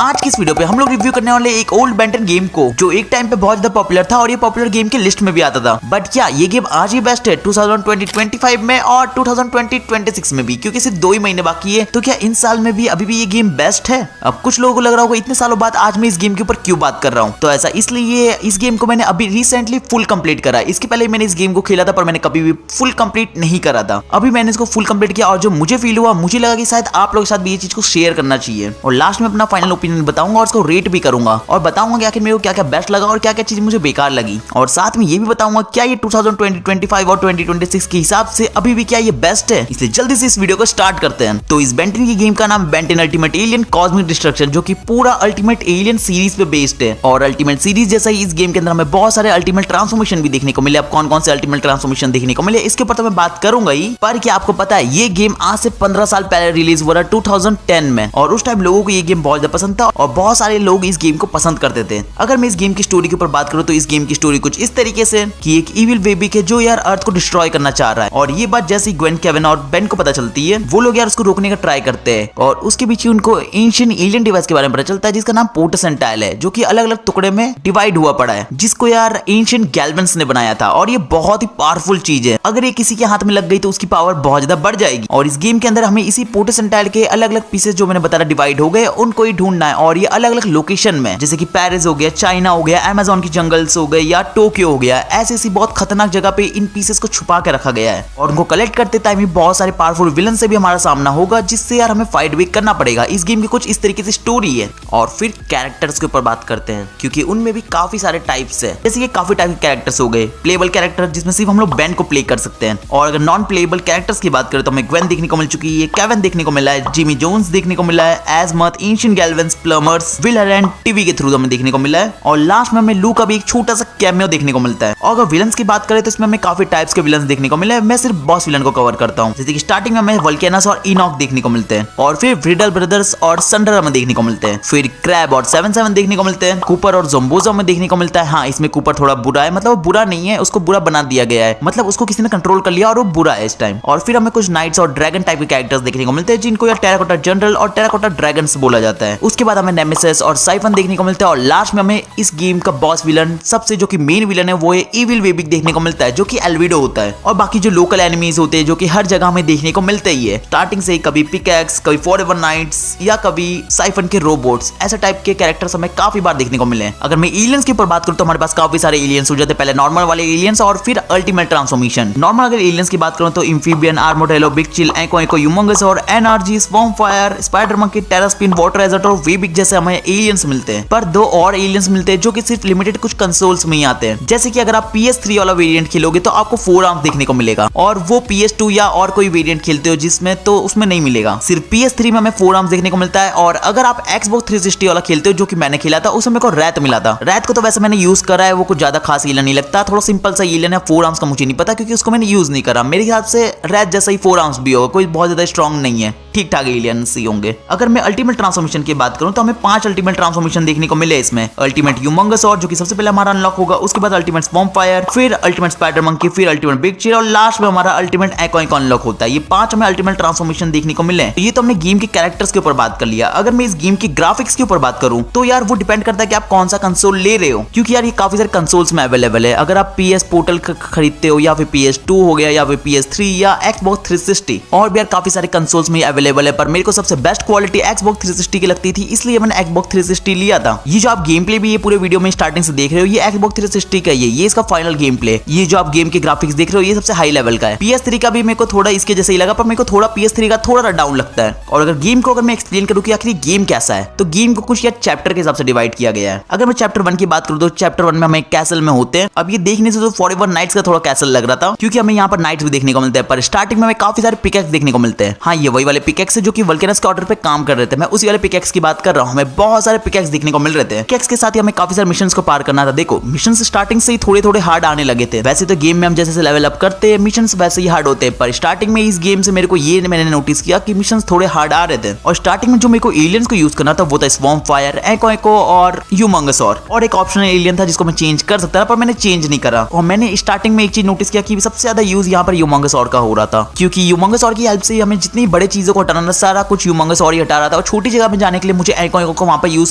आज की इस वीडियो पे हम लोग रिव्यू करने वाले एक ओल्ड बेन 10 गेम को, जो एक टाइम पे बहुत ज्यादा पॉपुलर था और ये पॉपुलर गेम के लिस्ट में भी आता था। बट क्या ये गेम आज ही बेस्ट है 2020-25 में और 2020-26 में भी, क्योंकि सिर्फ 2 ही महीने बाकी है। तो क्या इन साल में भी अभी भी ये गेम बेस्ट है? अब कुछ लोगों को लग रहा होगा इतने सालों बाद आज मैं इस गेम के ऊपर क्यों बात कर रहा हूँ। तो ऐसा इसलिए इस गेम को मैंने अभी रिसेंटली फुल कंप्लीट करा। इसके पहले मैंने इस गेम को खेला था पर मैंने कभी भी फुल कंप्लीट नहीं करा था। अभी मैंने इसको फुल कंप्लीट किया और जो मुझे फील हुआ, मुझे लगा कि शायद आप लोगों के साथ भी ये चीज को शेयर करना चाहिए। और लास्ट में अपना फाइनल ओपिनियन बताऊंगा और इसको रेट भी करूंगा और बताऊंगा कि आखिर मेरे को क्या क्या बेस्ट लगा और क्या क्या चीज मुझे बेकार लगी। और साथ में ये भी बताऊंगा क्या ये 2020, 25 और 2026 के हिसाब से अभी भी क्या ये बेस्ट है। इसलिए जल्दी से इस वीडियो को स्टार्ट करते हैं। तो इस बेन 10 की गेम का नाम Ben 10 ultimate alien cosmic destruction, जो कि पूरा अल्टीमेट एलियन सीरीज पे बेस्ड है। और अल्टीमेट सीरीज जैसा ही इस गेम के अंदर हमें बहुत सारे अल्टीमेट ट्रांसफॉर्मेशन भी देखने को मिले। अब कौन कौन से अल्टीमेट ट्रांसफॉर्मेशन देखने को मिले इसके ऊपर तो मैं बात करूंगा ही। पर क्या आपको पता है ये गेम आज से 15 साल पहले रिलीज हुआ था 2010 में, और उस टाइम लोगों को ये गेम बहुत ज्यादा पसंद था और बहुत सारे लोग इस गेम को पसंद करते थे। अगर मैं इस गेम की स्टोरी के ऊपर बात करूं तो इस गेम की स्टोरी कुछ इस तरीके से कि एक इविल बेबी है जो यार अर्थ को डिस्ट्रॉय करना चाह रहा है। और ये बात जैसे ग्वेन, केविन और बेन को पता चलती है, वो लोग यार उसको रोकने का ट्राई करते हैं। और उसके बीच उनको एंशिएंट एलियन डिवाइस के बारे में पता चलता है जिसका नाम पोर्टसेंटाइल है, जो कि अलग अलग टुकड़े में डिवाइड हुआ पड़ा है, जिसको यार एंशिएंट गैल्वेंस ने बनाया था। और ये बहुत ही पावरफुल चीज है, अगर ये किसी के हाथ में लग गई तो उसकी पावर बहुत ज्यादा बढ़ जाएगी। और इस गेम के अंदर हमें इसी पोर्टसेंटाइल के अलग अलग पीसेस जो मैंने बताया डिवाइड हो गए, उनको ही ढूंढना है। और ये अलग अलग लोकेशन में, जैसे कि पेरिस हो गया, चाइना हो गया, अमेज़न की जंगल्स हो गए या टोक्यो हो गया, ऐसी ऐसी बहुत खतरनाक जगह पे इन पीसेस को छुपा के रखा गया है। और उनको कलेक्ट करते टाइम ही बहुत सारे पावरफुल विलन से भी हमारा सामना होगा, जिससे यार हमें फाइट भी करना पड़ेगा। इस गेम की कुछ इस तरीके से स्टोरी है। और फिर कैरेक्टर्स के ऊपर बात करते हैं, क्योंकि उनमें भी काफी सारे टाइप्स है। जैसे कि काफी टाइप के कैरेक्टर्स हो गए। प्लेबल कैरेक्टर जिसमें सिर्फ हम लोग बेन को प्ले कर सकते हैं। और अगर नॉन प्लेबल कैरेक्टर्स की बात करें तो हमें ग्वेन देखने को मिल चुकी है, केविन देखने को मिला है, जिमी जोन्स देखने को मिला है, एजमथ, एंशिएंट गैल्वेंस, प्लमर्स, विल एंड टीवी के थ्रू हमें देखने को मिला है। और लास्ट में हमें लू का भी एक छोटा सा कैमियो देखने को मिलता है। और अगर विलन्स की बात करें तो इसमें हमें काफी टाइप्स के विलन्स देखने को मिले हैं। मैं सिर्फ बॉस विलन को कवर करता हूं। जैसे कि स्टार्टिंग में हमें वल्केनस और इनॉक देखने को मिलते हैं, और फिर व्रिडल ब्रदर्स और संडर हमें देखने को मिलते हैं, फिर क्रैब और 7-7 देखने को मिलते हैं, कूपर और ज़ोम्बोज़ो हमें देखने को मिलता है। हाँ, इसमें कूपर थोड़ा बुरा है, मतलब वो बुरा नहीं है, उसको बुरा बना दिया गया है, मतलब उसको किसी ने कंट्रोल कर लिया और वो बुरा है इस टाइम। और फिर हमें कुछ नाइट्स और ड्रैगन टाइप के कैरेक्टर्स देखने को मिलते हैं, जिनको यार टेराकोटा जनरल और टेराकोटा ड्रैगन्स बोला जाता है। उसके बाद हमें नेमेसिस और साइफन देखने को मिलता है। और लास्ट में हमें इस गेम का बॉस विलन, सबसे जो कि मेन विलन है, वो है इविल बेबी देखने को मिलता है, जो कि एल्विडो होता है। और बाकी जो लोकल एनिमीज होते हैं जो कि हर जगह हमें देखने को मिलते ही है, स्टार्टिंग से कभी पिकैक्स, कभी फॉरएवर नाइट्स या कभी साइफन के रोबोट्स, ऐसे टाइप के कैरेक्टर्स हमें काफी बार देखने को मिले हैं। अगर मैं एलियंस के ऊपर बात करूं तो हमारे पास काफी सारे एलियंस हो जाते हैं। पहले नॉर्मल वाले एलियंस और फिर अल्टीमेट ट्रांसफॉर्मेशन। नॉर्मल अगर एलियंस की बात करूं तो Amphibian, armoured hello, Big Chill, Echo Echo, humungous और NRG, Swampfire, Spider Monkey, Terraspin, Water Hazard और वेबिक जैसे हमें एलियंस मिलते हैं। पर 2 और एलियंस मिलते हैं जो कि सिर्फ लिमिटेड कुछ कंसोल्स में ही आते हैं। जैसे कि अगर आप PS3 वाला वेरिएंट खेलोगे तो आपको 4 आर्म्स देखने को मिलेगा, और वो PS2 या और कोई वेरिएंट खेलते हो जिसमें, तो उसमें नहीं मिलेगा। सिर्फ PS3 में हमें 4 आर्म्स देखने को मिलता है। और अगर आप Xbox 360 वाला खेलते हो, जो कि मैंने खेला था, उसमें मेरे को रैथ मिला था। रैथ को तो वैसे मैंने यूज करा है, वो कुछ ज्यादा खास एलियन नहीं लगता, थोड़ा सिंपल सा एलियन है। 4 आर्म्स का मुझे नहीं पता क्योंकि उसको मैंने यूज नहीं करा। मेरे हिसाब से रैथ जैसा ही 4 आर्म्स भी होगा, कोई बहुत ज्यादा स्ट्रॉन्ग नहीं है, ठीक ठाक एलियंस ही होंगे। अगर मैं अल्टीमेट ट्रांसफॉर्मेशन की बात करूं तो हमें 5 अल्टीमेट ट्रांसफॉर्मेशन देखने को मिले इसमें। अल्टीमेट ह्यूमंगस और जो कि सबसे पहले हमारा अनलॉक होगा, उसके बाद अल्टीमेट स्वॉर्म फायर, फिर अल्टीमेट स्पाइडर मंकी, फिर अल्टीमेट बिग चिल और लास्ट में हमारा अल्टीमेट एको एको अनलॉक होता है। ये 5 हमें अल्टीमेट ट्रांसफॉर्मेशन देखने को मिले। ये तो हमने गेम के कैरेक्टर्स के ऊपर बात कर लिया। अगर मैं इस गेम की ग्राफिक्स के ऊपर बात करूं तो यार वो डिपेंड करता है कि आप कौन सा कंसोल ले रहे हो, क्योंकि यार ये काफी सारे कंसोल्स में अवेलेबल है। अगर आप PS पोर्टल खरीदते हो या फिर PS2 हो गया या फिर PS3 या Xbox 360, और भी यार काफी सारे कंसोल्स में अवेलेबल है। पर मेरे को सबसे बेस्ट क्वालिटी Xbox 360 की लगती थी, इसलिए मैंने Xbox 360 लिया था। ये जो आप गेम प्ले भी ये पूरे वीडियो में स्टार्टिंग से देख रहे हो, ये Xbox 360 का ये इसका फाइनल गेम प्ले। ये जो आप गेम के ग्राफिक्स देख रहे हो, ये सबसे हाई लेवल का है। PS3 का भी मेरे को थोड़ा इसके जैसे ही लगा, पर मेरे को थोड़ा PS3 का थोड़ा डाउन लगता है। और अगर गेम को मैं एक्सप्लेन करूं कि आखिर गेम कैसा है, तो गेम को कुछ यार चैप्टर के हिसाब से डिवाइड किया गया है। अगर मैं चैप्टर 1 की बात करूं तो चैप्टर 1 में हम एक कैसल में होते हैं। अब ये देखने से तो फॉरएवर नाइट्स का थोड़ा कैसल लग रहा था, क्योंकि हमें यहाँ पर नाइट्स भी देखने को मिलते हैं। पर स्टार्टिंग में हमें काफी सारे पिकैक्स देखने को मिलते हैं। हाँ, ये वही वाले पिकैक्स है जो कि वल्केनस के ऑर्डर पे काम कर रहे थे। मैं उसी वाले पिकैक्स की बात कर रहा हूँ। हमें बहुत सारे पिकैक्स देखने को मिल रहे थे। पिकैक्स के साथ ही हमें काफी सारे मिशंस को पार करना था। देखो, मिशंस स्टार्टिंग से ही थोड़े थोड़े हार्ड आने लगे थे। वैसे तो गेम में हम जैसे लेवल अप करते हैं, मिशंस वैसे ही हार्ड होते हैं। पर स्टार्टिंग में इस गेम से मेरे को ये मैंने नोटिस किया कि मिशंस थोड़े हार्ड आ रहे थे। और स्टार्टिंग में जो मेरे को एलियंस को यूज करना था वो था स्वॉर्म फायर, एको एको और ह्यूमंगस। और एक ऑप्शनल एलियन था जिसको मैं चेंज कर सकता था, पर मैंने चेंज नहीं करा। और मैंने स्टार्टिंग में एक चीज नोटिस किया कि सबसे ज्यादा यूज यहाँ पर ह्यूमंगस का हो रहा था, क्योंकि ह्यूमंगस की हेल्प से हमें जितनी बड़े चीजों को हटाना, सारा कुछ ह्यूमंगस ही हटा रहा था। और छोटी जगह में जाने के लिए मुझे मुझे एको को वहां पर यूज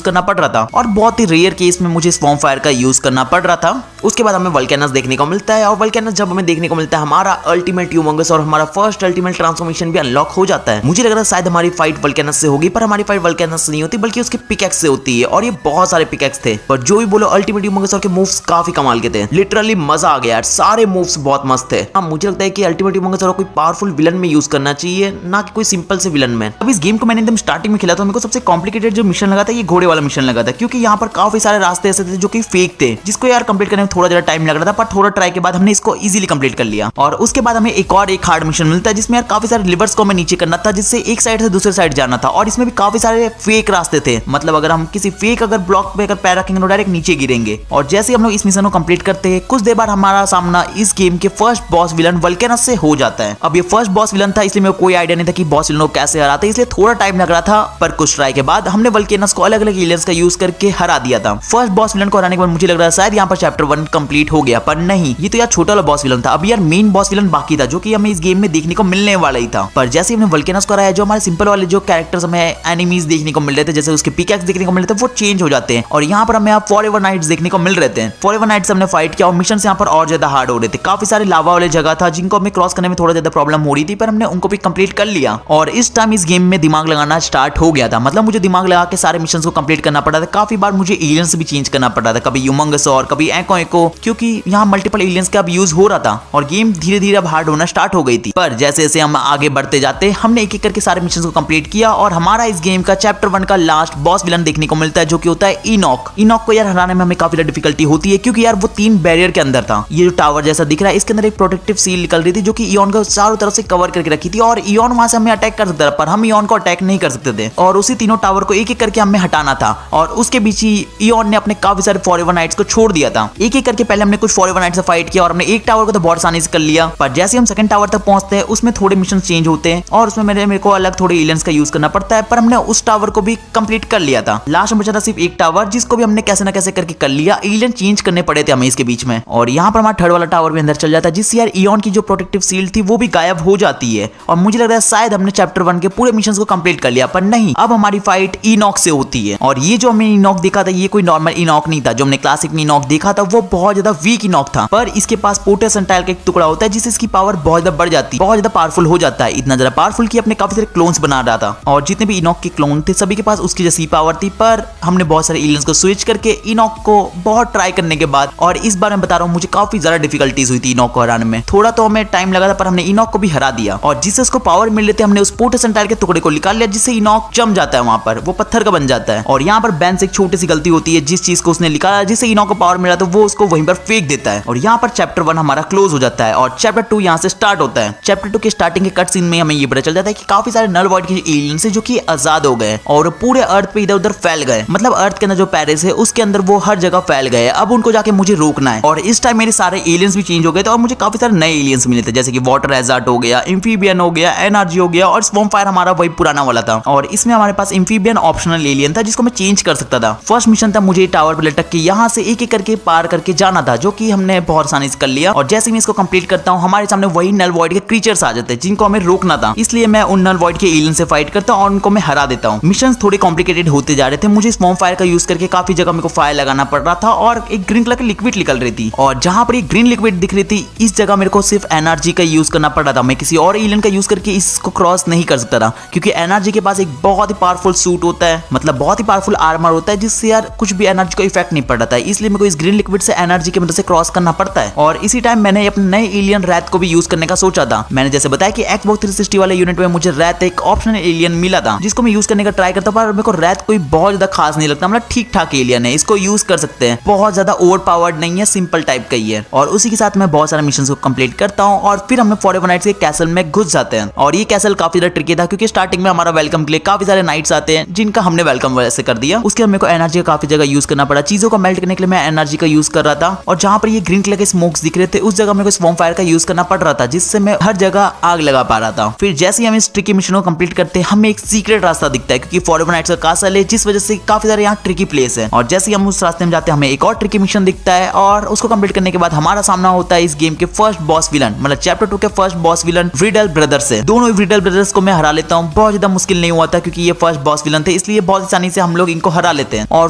करना पड़ रहा था और बहुत ही रेयर केस में मुझे स्वॉर्म फायर का यूज करना पड़ रहा था। उसके बाद हमें वोल्केनस देखने को मिलता है और वोल्केनस जब हमें देखने को मिलता है हमारा अल्टीमेट ह्यूमंगस और हमारा फर्स्ट अल्टीमेट ट्रांसफॉर्मेशन भी अनलॉक हो जाता है। मुझे लग रहा है शायद हमारी फाइट वोल्केनस से होगी, पर हमारी फाइट वोल्केनस से नहीं होती बल्कि उसके पिकैक्स से होती है और ये बहुत सारे पिकैक्स थे। पर जो भी बोलो अल्टीमेट ह्यूमंगस के मूव्स काफी कमाल के थे, लिटरली मजा आ गया यार, सारे मूव्स बहुत मस्त थे। हाँ, मुझे लगता है कि अल्टीमेट ह्यूमंगस कोई पावरफुल विलन में यूज करना चाहिए, ना कि कोई सिंपल से विलन में। अब इस गेम को मैंने एकदम स्टार्टिंग में खेला तो मेरे को सबसे कॉम्प्लिकेटेड जो मिशन लगा था ये घोड़े वाला मिशन लगा था, क्योंकि यहाँ पर काफी सारे रास्ते ऐसे थे जो कि फेक थे, जिसको यार कंप्लीट करने में थोड़ा ज्यादा टाइम लग रहा था, पर थोड़ा ट्राई के बाद हमने इसको इजीली कंप्लीट कर लिया। और उसके बाद हमें एक हार्ड मिशन मिलता है जिसमें यार काफी सारे लिवर्स को हमें नीचे करना था, जिससे एक साइड से दूसरे साइड जाना था और इसमें भी काफी सारे फेक रास्ते थे। मतलब अगर हम किसी फेक ब्लॉक पे पैर रखेंगे तो डायरेक्ट नीचे गिरेंगे। और जैसे हम लोग इस मिशन को कंप्लीट करते हैं कुछ देर बाद हमारा सामना इस गेम के फर्स्ट बॉस विलन वोल्केनस से हो जाता है। अब ये फर्स्ट बॉस विलन था, इसलिए मेरे को कोई आइडिया नहीं था कि बॉस विलन को कैसे हराते, इसलिए थोड़ा टाइम लग रहा था, पर कुछ ट्राई के बाद हमने वोल्केनस को अलग अलग एलियंस का यूज करके हरा दिया था। फर्स्ट बॉस विलन को हराने के बाद मुझे लग रहा है शायद यहाँ पर चैप्टर 1 कंप्लीट हो गया, पर नहीं, ये तो यार छोटा वाला बॉस विलन था। अब यार मेन बॉस विलन बाकी था जो कि हमें इस गेम में देखने को मिलने वाला ही था। पर जैसे हमने वोल्केनस को हराया, जो हमारे सिंपल वाले जो कैरेक्टर्स हमें एनिमीज देखने को मिल रहे थे, जैसे उसके पिकैक्स देखने को मिल रहे थे, वो चेंज हो जाते हैं और यहाँ पर हमें फॉरएवर नाइट्स देखने को मिल रहे थे। फॉरएवर नाइट्स हमने फाइट किया और मिशन यहाँ पर और ज्यादा हार्ड हो रहे थे। काफी सारे लावा वाले जगह था जिनको हमें क्रॉस करने में थोड़ा ज्यादा प्रॉब्लम हो रही थी, पर हमने उनको भी कंप्लीट कर लिया। और इस टाइम इस गेम में दिमाग लगाना स्टार्ट हो गया था, मतलब मुझे दिमाग लगा के सारे मिशन को कंप्लीट करना पड़ा था। काफी बार मुझे एलियंस भी चेंज करना पड़ा था, कभी ह्यूमंगस और कभी एको, क्योंकि यहाँ मल्टीपल एलियंस का अब यूज हो रहा था और गेम धीरे धीरे अब हार्ड होना स्टार्ट हो गई थी। पर जैसे जैसे हम आगे बढ़ते जाते हमने एक एक करके सारे मिशन को कंप्लीट किया और हमारा इस गेम का चैप्टर 1 का लास्ट बॉस विलन देखने को मिलता है, जो कि होता है इनॉक। इनॉक को यार हराने में हमें काफी ज्यादा डिफिकल्टी होती है, क्योंकि यार वो 3 बैरियर के अंदर था। ये जो टावर जैसा दिख रहा है इसके अंदर एक प्रोटेक्टिव सील निकल रही थी जो कि इयॉन को चारों तरफ से कवर करके रखी थी और इयॉन वहां से हमें अटैक कर सकता था, पर हम इयॉन को अटैक नहीं कर सकते थे और उसी तीनों टावर को एक एक करके हमें हटाना था। और उसके बीच ही इयॉन ने अपने काफी सारे फॉरएवर नाइट्स को छोड़ दिया था। एक एक करके पहले हमने कुछ फॉरएवर नाइट्स से फाइट किया और हमने एक टावर को तो बहुत आसानी से कर लिया, पर जैसे हम सेकंड टावर तक पहुंचते हैं उसमें थोड़े मिशन चेंज होते हैं और उसमें मेरे को अलग थोड़े एलियंस का यूज करना पड़ता है, पर हमने उस टावर को भी कंप्लीट कर लिया था। लास्ट में बचा था सिर्फ एक टावर, जिसको भी हमने कैसे ना कैसे करके कर लिया। एलियन चेंज करने पड़े थे हमें इसके बीच में और यहाँ पर हमारा थर्ड वाला टावर भी अंदर चल जाता है, जिससे यार इयॉन की जो प्रोटेक्टिव सील्ड थी वो भी गायब हो जाती है। और मुझे लग रहा है शायद हमने चैप्टर 1 के पूरे मिशन को कंप्लीट कर लिया, पर नहीं, अब हमारी फाइट इनॉक से होती है। और ये जो हमने इनॉक देखा था ये कोई नॉर्मल इनॉक नहीं था। जो हमने क्लासिक में इनॉक देखा था वो बहुत ज्यादा वीक इनॉक था, पर इसके पास पोर्टस एंटाइल का एक टुकड़ा होता है जिससे इसकी पावर बहुत ज्यादा बढ़ जाती है, बहुत ज्यादा पावरफुल हो जाता है। इतना ज्यादा पावरफुल कि अपने काफी सारे क्लोन्स बना रहा था और जितने भी इनॉक के क्लोन थे सभी के पास उसकी जैसी पावर थी। पर हमने बहुत सारे एलियंस को स्विच करके इनॉक को बहुत ट्राई करने के बाद, और इस बार मैं बता रहा हूँ मुझे काफी ज्यादा डिफिकल्टीज हुई थी इनॉक को हराने में। थोड़ा तो हमें टाइम लगा था पर हमने इनॉक को भी हरा दिया और जिससे उसको पावर मिल रही थी हमने उस पोर्टस एंटाइल के टुकड़े को निकाल लिया, जिससे इनॉक जम जाता है, वहां पर वो पत्थर का बन जाता है। और यहाँ पर बैन से एक छोटी सी गलती होती है, जिस चीज को उसने निकाला जिससे इनॉक को पावर मिला तो वो उसको वहीं पर फेंक देता है और यहाँ पर चैप्टर 1 हमारा क्लोज हो जाता है और चैप्टर 2 यहाँ से स्टार्ट होता है। चैप्टर 2 के स्टार्टिंग के कट सीन में हमें ये पता चल जाता है कि काफी सारे नल वॉइड के एलियंस हैं जो कि आजाद हो गए और पूरे अर्थ पे इधर उधर फैल गए। मतलब अर्थ के अंदर जो पेरिस है उसके अंदर वो हर जगह फैल गए। अब उनको जाके मुझे रोकना है और इस टाइम मेरे सारे एलियंस भी चेंज हो गए थे और मुझे काफी सारे नए एलियंस मिले थे, जैसे कि वाटर हैजार्ड हो गया, एम्फीबियन हो गया, एनर्जी हो गया और स्वॉर्म फायर हमारा वही पुराना वाला था। और इसमें हमारे पास एम्फीबियन ऑप्शनल एलियन था जिसको मैं चेंज कर सकता था। फर्स्ट मिशन था मुझे टावर पर लटक के यहाँ से एक एक करके पार करके जाना था, जो कि हमने बहुत आसानी से कर लिया। और जैसे मैं इसको कंप्लीट करता हूँ हमारे सामने वही नल वॉइड के क्रीचर्स आ जाते हैं जिनको हमें रोकना था, इसलिए मैं उन नल वॉइड के एलियन से फाइट करता हूँ और उनको मैं हरा देता हूँ। मिशन थोड़े कॉम्प्लिकेटेड होते जा रहे थे, मुझे स्वॉर्म फायर का यूज करके काफी जगह मेरे को फायर लगाना पड़ रहा था और एक ग्रीन कलर की लिक्विड निकल रही थी और जहां पर एक ग्रीन लिक्विड दिख रही थी इस जगह मेरे को सिर्फ एनर्जी का यूज करना पड़ रहा था। मैं किसी और एलियन का यूज करके इसको क्रॉस नहीं कर सकता था, क्योंकि एनर्जी के पास एक बहुत ही पावरफुल सूट होता है, मतलब बहुत ही पावरफुल आर्मर होता है जिससे यार कुछ भी एनर्जी का इफेक्ट नहीं पड़ रहा था, इसलिए मेरे को इस ग्रीन लिक्विड से एनर्जी की मदद से क्रॉस करना पड़ता है। और इसी टाइम मैंने अपने नए एलियन रैथ को भी यूज करने का सोचा था। मैंने जैसे बताया कि Xbox 360 वाले यूनिट में मुझे रैथ एक ऑप्शनल एलियन मिला था जिसको मैं यूज करने का ट्राई करता, पर मेरे को रैथ कोई बहुत ज्यादा खास नहीं लगता, मतलब ठीक ठाक एलियन है, इसको यूज कर सकते हैं, बहुत ज्यादा ओवर पावर्ड नहीं है, सिंपल टाइप का ही है। और उसी के साथ मैं बहुत सारे मिशन को कंप्लीट करता हूँ और फिर हम फॉरएवर नाइट्स के कैसल में घुस जाते हैं। और ये कैसल काफी ज्यादा ट्रिकी था क्योंकि स्टार्टिंग में हमारा वेलकम के लिए काफी सारे नाइट्स आते हैं जिनका हमने वेलकम वैसे कर दिया। उसके बाद मेरे को एनर्जी का काफी जगह यूज करना पड़ा, चीजों को मेल्ट करने के लिए मैं एनर्जी का यूज कर रहा था और जहां पर ये ग्रीन कलर के स्मोक्स दिख रहे थे उस जगह मेरे को स्वॉर्म फायर का यूज करना पड़ रहा था, जिससे मैं हर जगह आग लगा पा रहा था। फिर जैसे ही हम इस ट्रिकी मिशन को कंप्लीट करते हैं हमें एक सीक्रेट रास्ता दिखता है, क्योंकि फॉरएवर नाइट्स का कासल है जिस वजह से काफी सारे यहाँ ट्रिकी प्लेस है। और जैसे ही हम उस रास्ते में जाते हैं हमें एक और ट्रिकी मिशन दिखता है और उसको कंप्लीट करने के बाद हमारा सामना होता है इस गेम के फर्स्ट बॉस विलन, मतलब चैप्टर 2 के फर्स्ट बॉस विलन व्रिडल ब्रदर्स है। दोनों व्रिडल ब्रदर्स को मैं हरा लेता हूँ, बहुत ज्यादा मुश्किल नहीं हुआ था क्योंकि ये फर्स्ट बॉस विलन थे, थे, इसलिए बहुत आसानी से हम लोग इनको हरा लेते हैं। और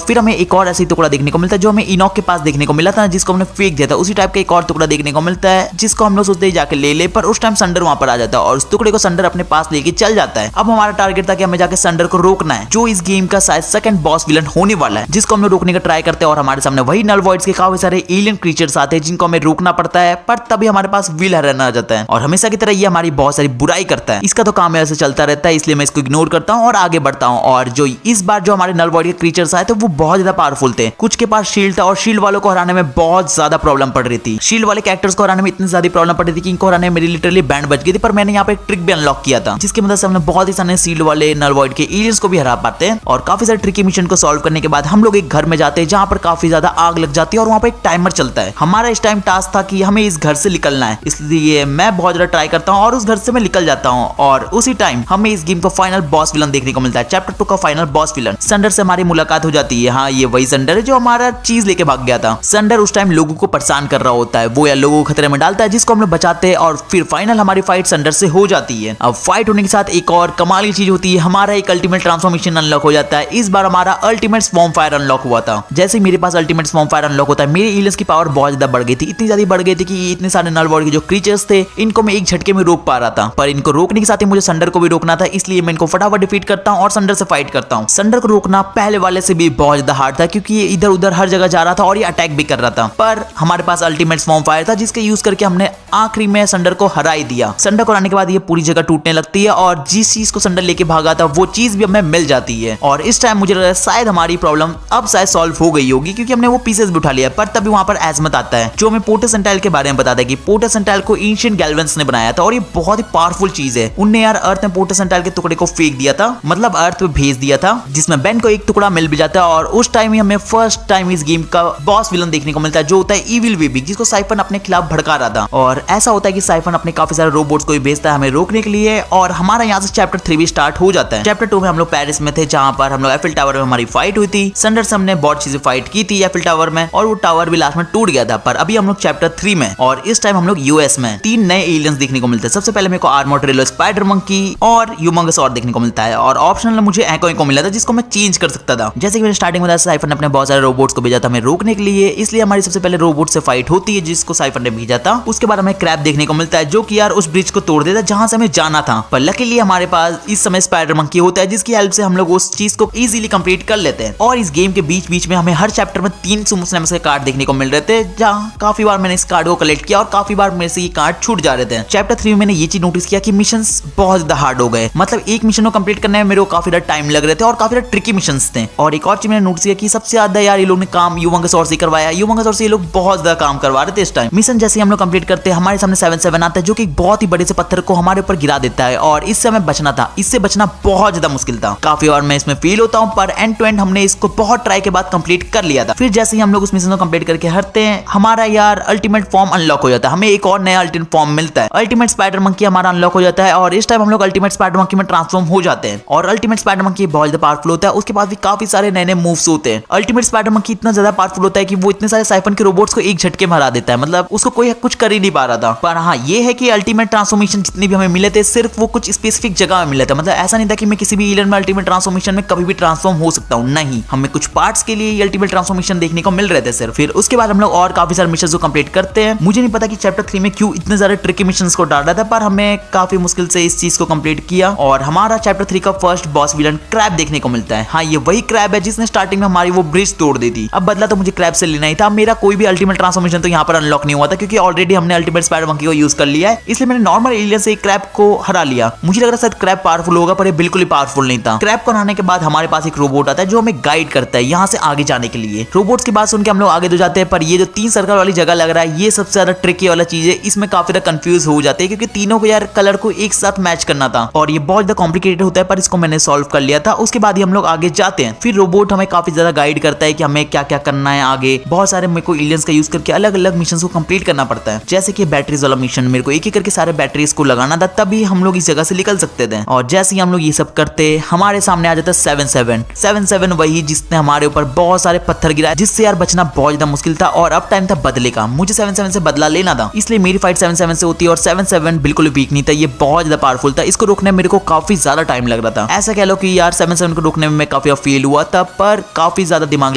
फिर हमें एक और ऐसी टुकड़ा देखने को मिलता है जो हमें इनॉक के पास देखने को मिला था, जिसको हमने फेंक दिया था। उसी टाइप का एक और टुकड़ा देखने को मिलता है जिसको हम लोग सोचते ही जाके ले ले, पर उस टाइम संडर वहां पर आ जाता है और उस टुकड़े को संडर अपने पास लेके चल जाता है। अब हमारा टारगेट था कि हमें जाके संडर को रोकना है, जो इस गेम का शायद सेकंड बॉस विलन होने वाला है, जिसको हम लोग रोकने का ट्राई करते हैं। और हमारे सामने वही नल वॉइड्स के काफी सारे एलियन क्रीचर्स आते हैं जिनको हमें रोकना पड़ता है, पर तभी हमारे पास व्हील हरन आ जाता है और हमेशा की तरह ये हमारी बहुत सारी बुराई करता है। इसका तो काम ऐसे चलता रहता है, इसलिए मैं इसको इग्नोर करता हूँ और आगे बढ़ता हूँ। और जो इस बार जो हमारे नल वॉइड के क्रीचर्स आए थे वो बहुत ज्यादा पावरफुल थे। कुछ के पास शील्ड था और शील्ड वालों को हराने में बहुत ज्यादा प्रॉब्लम पड़ रही थी। शील्ड वाले कैरेक्टर्स को हराने में इतनी ज्यादा प्रॉब्लम पड़ रही थी कि इनको हराने में मेरी लिटरली बैंड बच गई थी। पर मैंने यहाँ पे एक ट्रिक भी अनलॉक किया था जिसकी मदद से हमने बहुत ही सारे शील्ड वाले नल वॉइड के एलियंस को भी हरा पाते हैं। और काफी सारे ट्रिकी मिशन को सॉल्व करने के बाद हम लोग एक घर में जाते हैं जहाँ पर काफी ज्यादा आग लग जाती है और वहाँ पर एक टाइमर चलता है। हमारा इस टाइम टास्क था कि हमें इस घर से निकलना है, इसलिए मैं बहुत ज्यादा ट्राई करता हूँ और उस घर से मैं निकल जाता हूँ। और उसी टाइम हमें इस गेम का फाइनल बॉस विलन देखने को मिलता है, चैप्टर 2 का फाइनल बॉस विलन। संडर से हमारी मुलाकात हो जाती है। हाँ, ये वही संडर है जो हमारा चीज लेके भाग गया था। संडर उस टाइम लोगों को परेशान कर रहा होता है, वो या लोगों को खतरे में डालता है, जिसको हम लोग बचाते हैं और फिर फाइनल हमारी फाइट संडर से हो जाती है। अब फाइट होने के साथ एक और कमाल की चीज होती है, हमारा एक अल्टीमेट ट्रांसफॉर्मेशन अनलॉक हो जाता है। इस बार हमारा अल्टीमेट स्वॉर्म फायर अनलॉक हुआ था। जैसे ही मेरे पास अल्टीमेट स्वॉर्म फायर अनलॉक होता है, मेरे एलियंस की पावर बहुत ज्यादा बढ़ गई थी। इतनी ज्यादा बढ़ गई थी कि इतने सारे नल वॉइड के जो क्रीचर्स थे इनको मैं एक झटके में रोक पा रहा था। पर इनको रोकने के साथ ही मुझे संडर को भी रोकना था, इसलिए मैं इनको फटाफट डिफीट करता हूँ और संडर से फाइट करता हूँ। संडर को रोकना पहले वाले से भी बहुत ज्यादा हार्ड था क्योंकि ये इधर उधर हर जगह जा रहा था और ये अटैक भी कर रहा था। पर हमारे पास अल्टीमेट स्वॉर्म फायर था जिसके यूज करके हमने आखिरी में संडर को हरा ही दिया। संडर को हराने के बाद ये पूरी जगह टूटने लगती है और जिस चीज को संडर लेके भागा था वो चीज भी हमें मिल जाती है। और इस टाइम मुझे लग रहा है शायद हमारी प्रॉब्लम अब शायद सॉल्व हो गई होगी क्योंकि हमने वो पीसेस भी उठा लिया। पर तभी वहां पर एजमत आता है जो हमें पोर्टस एंटाइल के बारे में बताता है कि पोर्टस एंटाइल को एंशिएंट गैल्वेंस ने बनाया था और ये बहुत ही पावरफुल चीज है। उनने यार अर्थ में पोर्टस एंटाइल के टुकड़े को फेंक दिया था, मतलब अर्थ पे भेज दिया था, जिसमें बेन को एक टुकड़ा मिल भी जाता है। और उस टाइम ही हमें फर्स्ट टाइम इस गेम का बॉस विलन देखने को मिलता है जो होता है इविल वेबिक, जिसको साइफन अपने खिलाफ भड़का रहा था। और ऐसा होता है कि साइफन अपने काफी सारे रोबोट्स को भी भेजता है हमें रोकने के लिए। और हमारा यहाँ से चैप्टर 3 भी स्टार्ट हो जाता है। चैप्टर 2 में हम लोग पेरिस में थे जहाँ पर हम लोग एफिल टावर में हमारी फाइट हुई थी। संडर से हमने बहुत चीजें फाइट की थी एफिल टावर में और वो टावर भी लास्ट में टूट गया था। पर अभी हम लोग चैप्टर 3 में और इस टाइम हम लोग यूएस में 3 नए एलियंस देखने को मिलते हैं। सबसे पहले मेरे को आर्मोड्रेलो स्पाइडर मंकी और ह्यूमंगस और देखने को मिलता है और ऑप्शनल मुझे एको को मिला था जिसको मैं चेंज कर सकता था। जैसे कि मैंने स्टार्टिंग में बताया साइफन ने अपने बहुत सारे रोबोट्स को भेजा था हमें रोकने के लिए, इसलिए हमारी सबसे पहले रोबोट से फाइट होती है जिसको साइफन ने भेजा था। उसके बाद हमें क्रैब देखने को मिलता है जो कि यार उस ब्रिज को तोड़ देता है जहां से हमें जाना था। पर लकीली हमारे पास इस समय स्पाइडर मंकी होता है जिसकी हेल्प से हम लोग उस चीज को इजीली कंप्लीट कर लेते हैं। और इस गेम के बीच बीच में हमें हर चैप्टर में 3 सुमोस के कार्ड देखने को मिल रहे थे, जहाँ काफी बार मैंने इस कार्ड को कलेक्ट किया और काफी बार मेरे से ये कार्ड छूट जा रहे थे। चैप्टर 3 में मैंने ये चीज नोटिस किया कि मिशंस बहुत ज्यादा हार्ड हो गए, मतलब एक मिशन को कंप्लीट करने में मेरे को काफी ज्यादा टाइम लग रहे थे और काफी ज्यादा ट्रिकी मिशंस थे। और एक और चीज मैंने नोटिस किया कि सबसे ज्यादा यार ये लोग ने काम ह्यूमंगस से करवाया। ह्यूमंगस से ये लोग बहुत ज्यादा काम करवा रहे थे इस टाइम। मिशन जैसे हम लोग कंप्लीट करते हैं हमारे सामने 7-7 आता है जो कि एक बहुत ही बड़े से पत्थर को हमारे ऊपर गिरा देता है और इससे हमें बचना था। इससे बचना बहुत ज्यादा मुश्किल था, काफी बार मैं इसमें फेल होता हूँ, पर एंड टू एंड हमने इसको बहुत ट्राई के बाद कंप्लीट कर लिया था। फिर जैसे ही हम लोग उस मिशन को कंप्लीट करके हटते हैं हमारा यार अल्टीमेट फॉर्म अनलॉक हो जाता है, हमें एक और नया अल्टीमेट फॉर्म मिलता है। अल्टीमेट स्पाइडर मंकी हमारा अनलॉक हो जाता है और इस टाइम हम लोग अल्टीमेट स्पाइडर मंकी में ट्रांसफॉर्म हो जाते हैं। और अल्टीमेट स्पाइडर मंकी बहुत ज्यादा पावरफुल होता है, उसके बाद भी काफी सारे नए नए मूव्स होते हैं। अल्टीमेट स्पाइडर मंकी इतना ज्यादा पावरफुल होता है कि वो इतने सारे साइफन के रोबोट्स को एक झटके में हरा देता है, मतलब उसको कोई कुछ कर ही नहीं पा रहा था। पर हाँ ये है कि अल्टीमेट ट्रांसफॉर्मेशन जितने भी हमें मिले थे सिर्फ वो कुछ स्पेसिफिक जगह में मिले थे, मतलब ऐसा नहीं था कि मैं किसी भी एलियन में अल्टीमेट ट्रांसफॉर्मेशन में कभी भी ट्रांसफॉर्म हो सकता हूँ, नहीं, हमें कुछ पार्ट्स के लिए अल्टीमेट ट्रांसफॉर्मेशन देखने को मिल रहे थे सिर्फ। फिर उसके बाद हम लोग और काफी सारे मिशंस को कंप्लीट करते हैं। मुझे नहीं पता कि चैप्टर 3 में क्यों इतने सारे ट्रिकी मिशंस को डाल रहा था, पर हमें काफी मुश्किल से इस चीज को कंप्लीट किया और हमारा चैप्टर 3 का फर्स्ट बॉस विलन क्रैब देखने को मिलता है। हाँ ये वही क्रैब है जिसने स्टार्टिंग में हमारी वो ब्रिज तोड़ दी थी। अब बदला तो मुझे क्रैब से लेना ही था, मेरा कोई भी अल्टीमेट ट्रांसफॉर्मेशन तो यहाँ पर अनलॉक नहीं हुआ था क्योंकि ऑलरेडी हमने अल्टीमेट स्पाइडर मंकी को यूज कर लिया है, इसलिए मैंने नॉर्मल एलियन से क्रैब को हरा लिया। मुझे लग रहा शायद क्रैब पावरफुल होगा पर ये बिल्कुल ही पावरफुल नहीं था। क्रैब को हराने के बाद हमारे पास एक रोबोट आता है जो हमें गाइड करता है यहाँ से आगे जाने के लिए। रोबोट्स की बात सुन के हम लोग आगे तो जाते हैं, पर ये जो 3 सर्कल वाली जगह लग रहा है ये सबसे ज्यादा ट्रिकी वाला चीज है, इसमें काफी ज्यादा कंफ्यूज हो जाते हैं क्योंकि तीनों को यार कलर को एक साथ मैच करना था और ये बहुत ज्यादा कॉम्प्लिकेटेड होता है, पर इसको मैंने सॉल्व कर लिया था। उसके बाद ही हम लोग आगे जाते हैं। फिर रोबोट हमें काफी ज्यादा गाइड करता है कि हमें क्या क्या करना है आगे। बहुत सारे मेरे को एलियंस का यूज करके अलग अलग मिशन को कंप्लीट करना पड़ता है, जैसे कि बैटरीज वाला मिशन मेरे को एक एक करके सारे बैटरीज को लगाना था, तभी हम लोग इस जगह से निकल सकते थे। और जैसे ही हम लोग ये सब करते हमारे सामने आ जाता है 7-7 वही जिसने हमारे ऊपर बहुत सारे पत्थर गिराए, जिससे यार बचना बहुत ज्यादा मुश्किल था और अब टाइम था बदले का। मुझे 7-7 से बदला लेना था, इसलिए मेरी फाइट 7-7 से होती है और 7-7 बिल्कुल वीक नहीं था, ये बहुत ज्यादा पावरफुल था। इसको रोकने में मेरे को काफी ज्यादा टाइम लग रहा था। ऐसा कह लो कि यार यार 7-7 को रोकने में काफी फेल हुआ था, पर काफी ज्यादा दिमाग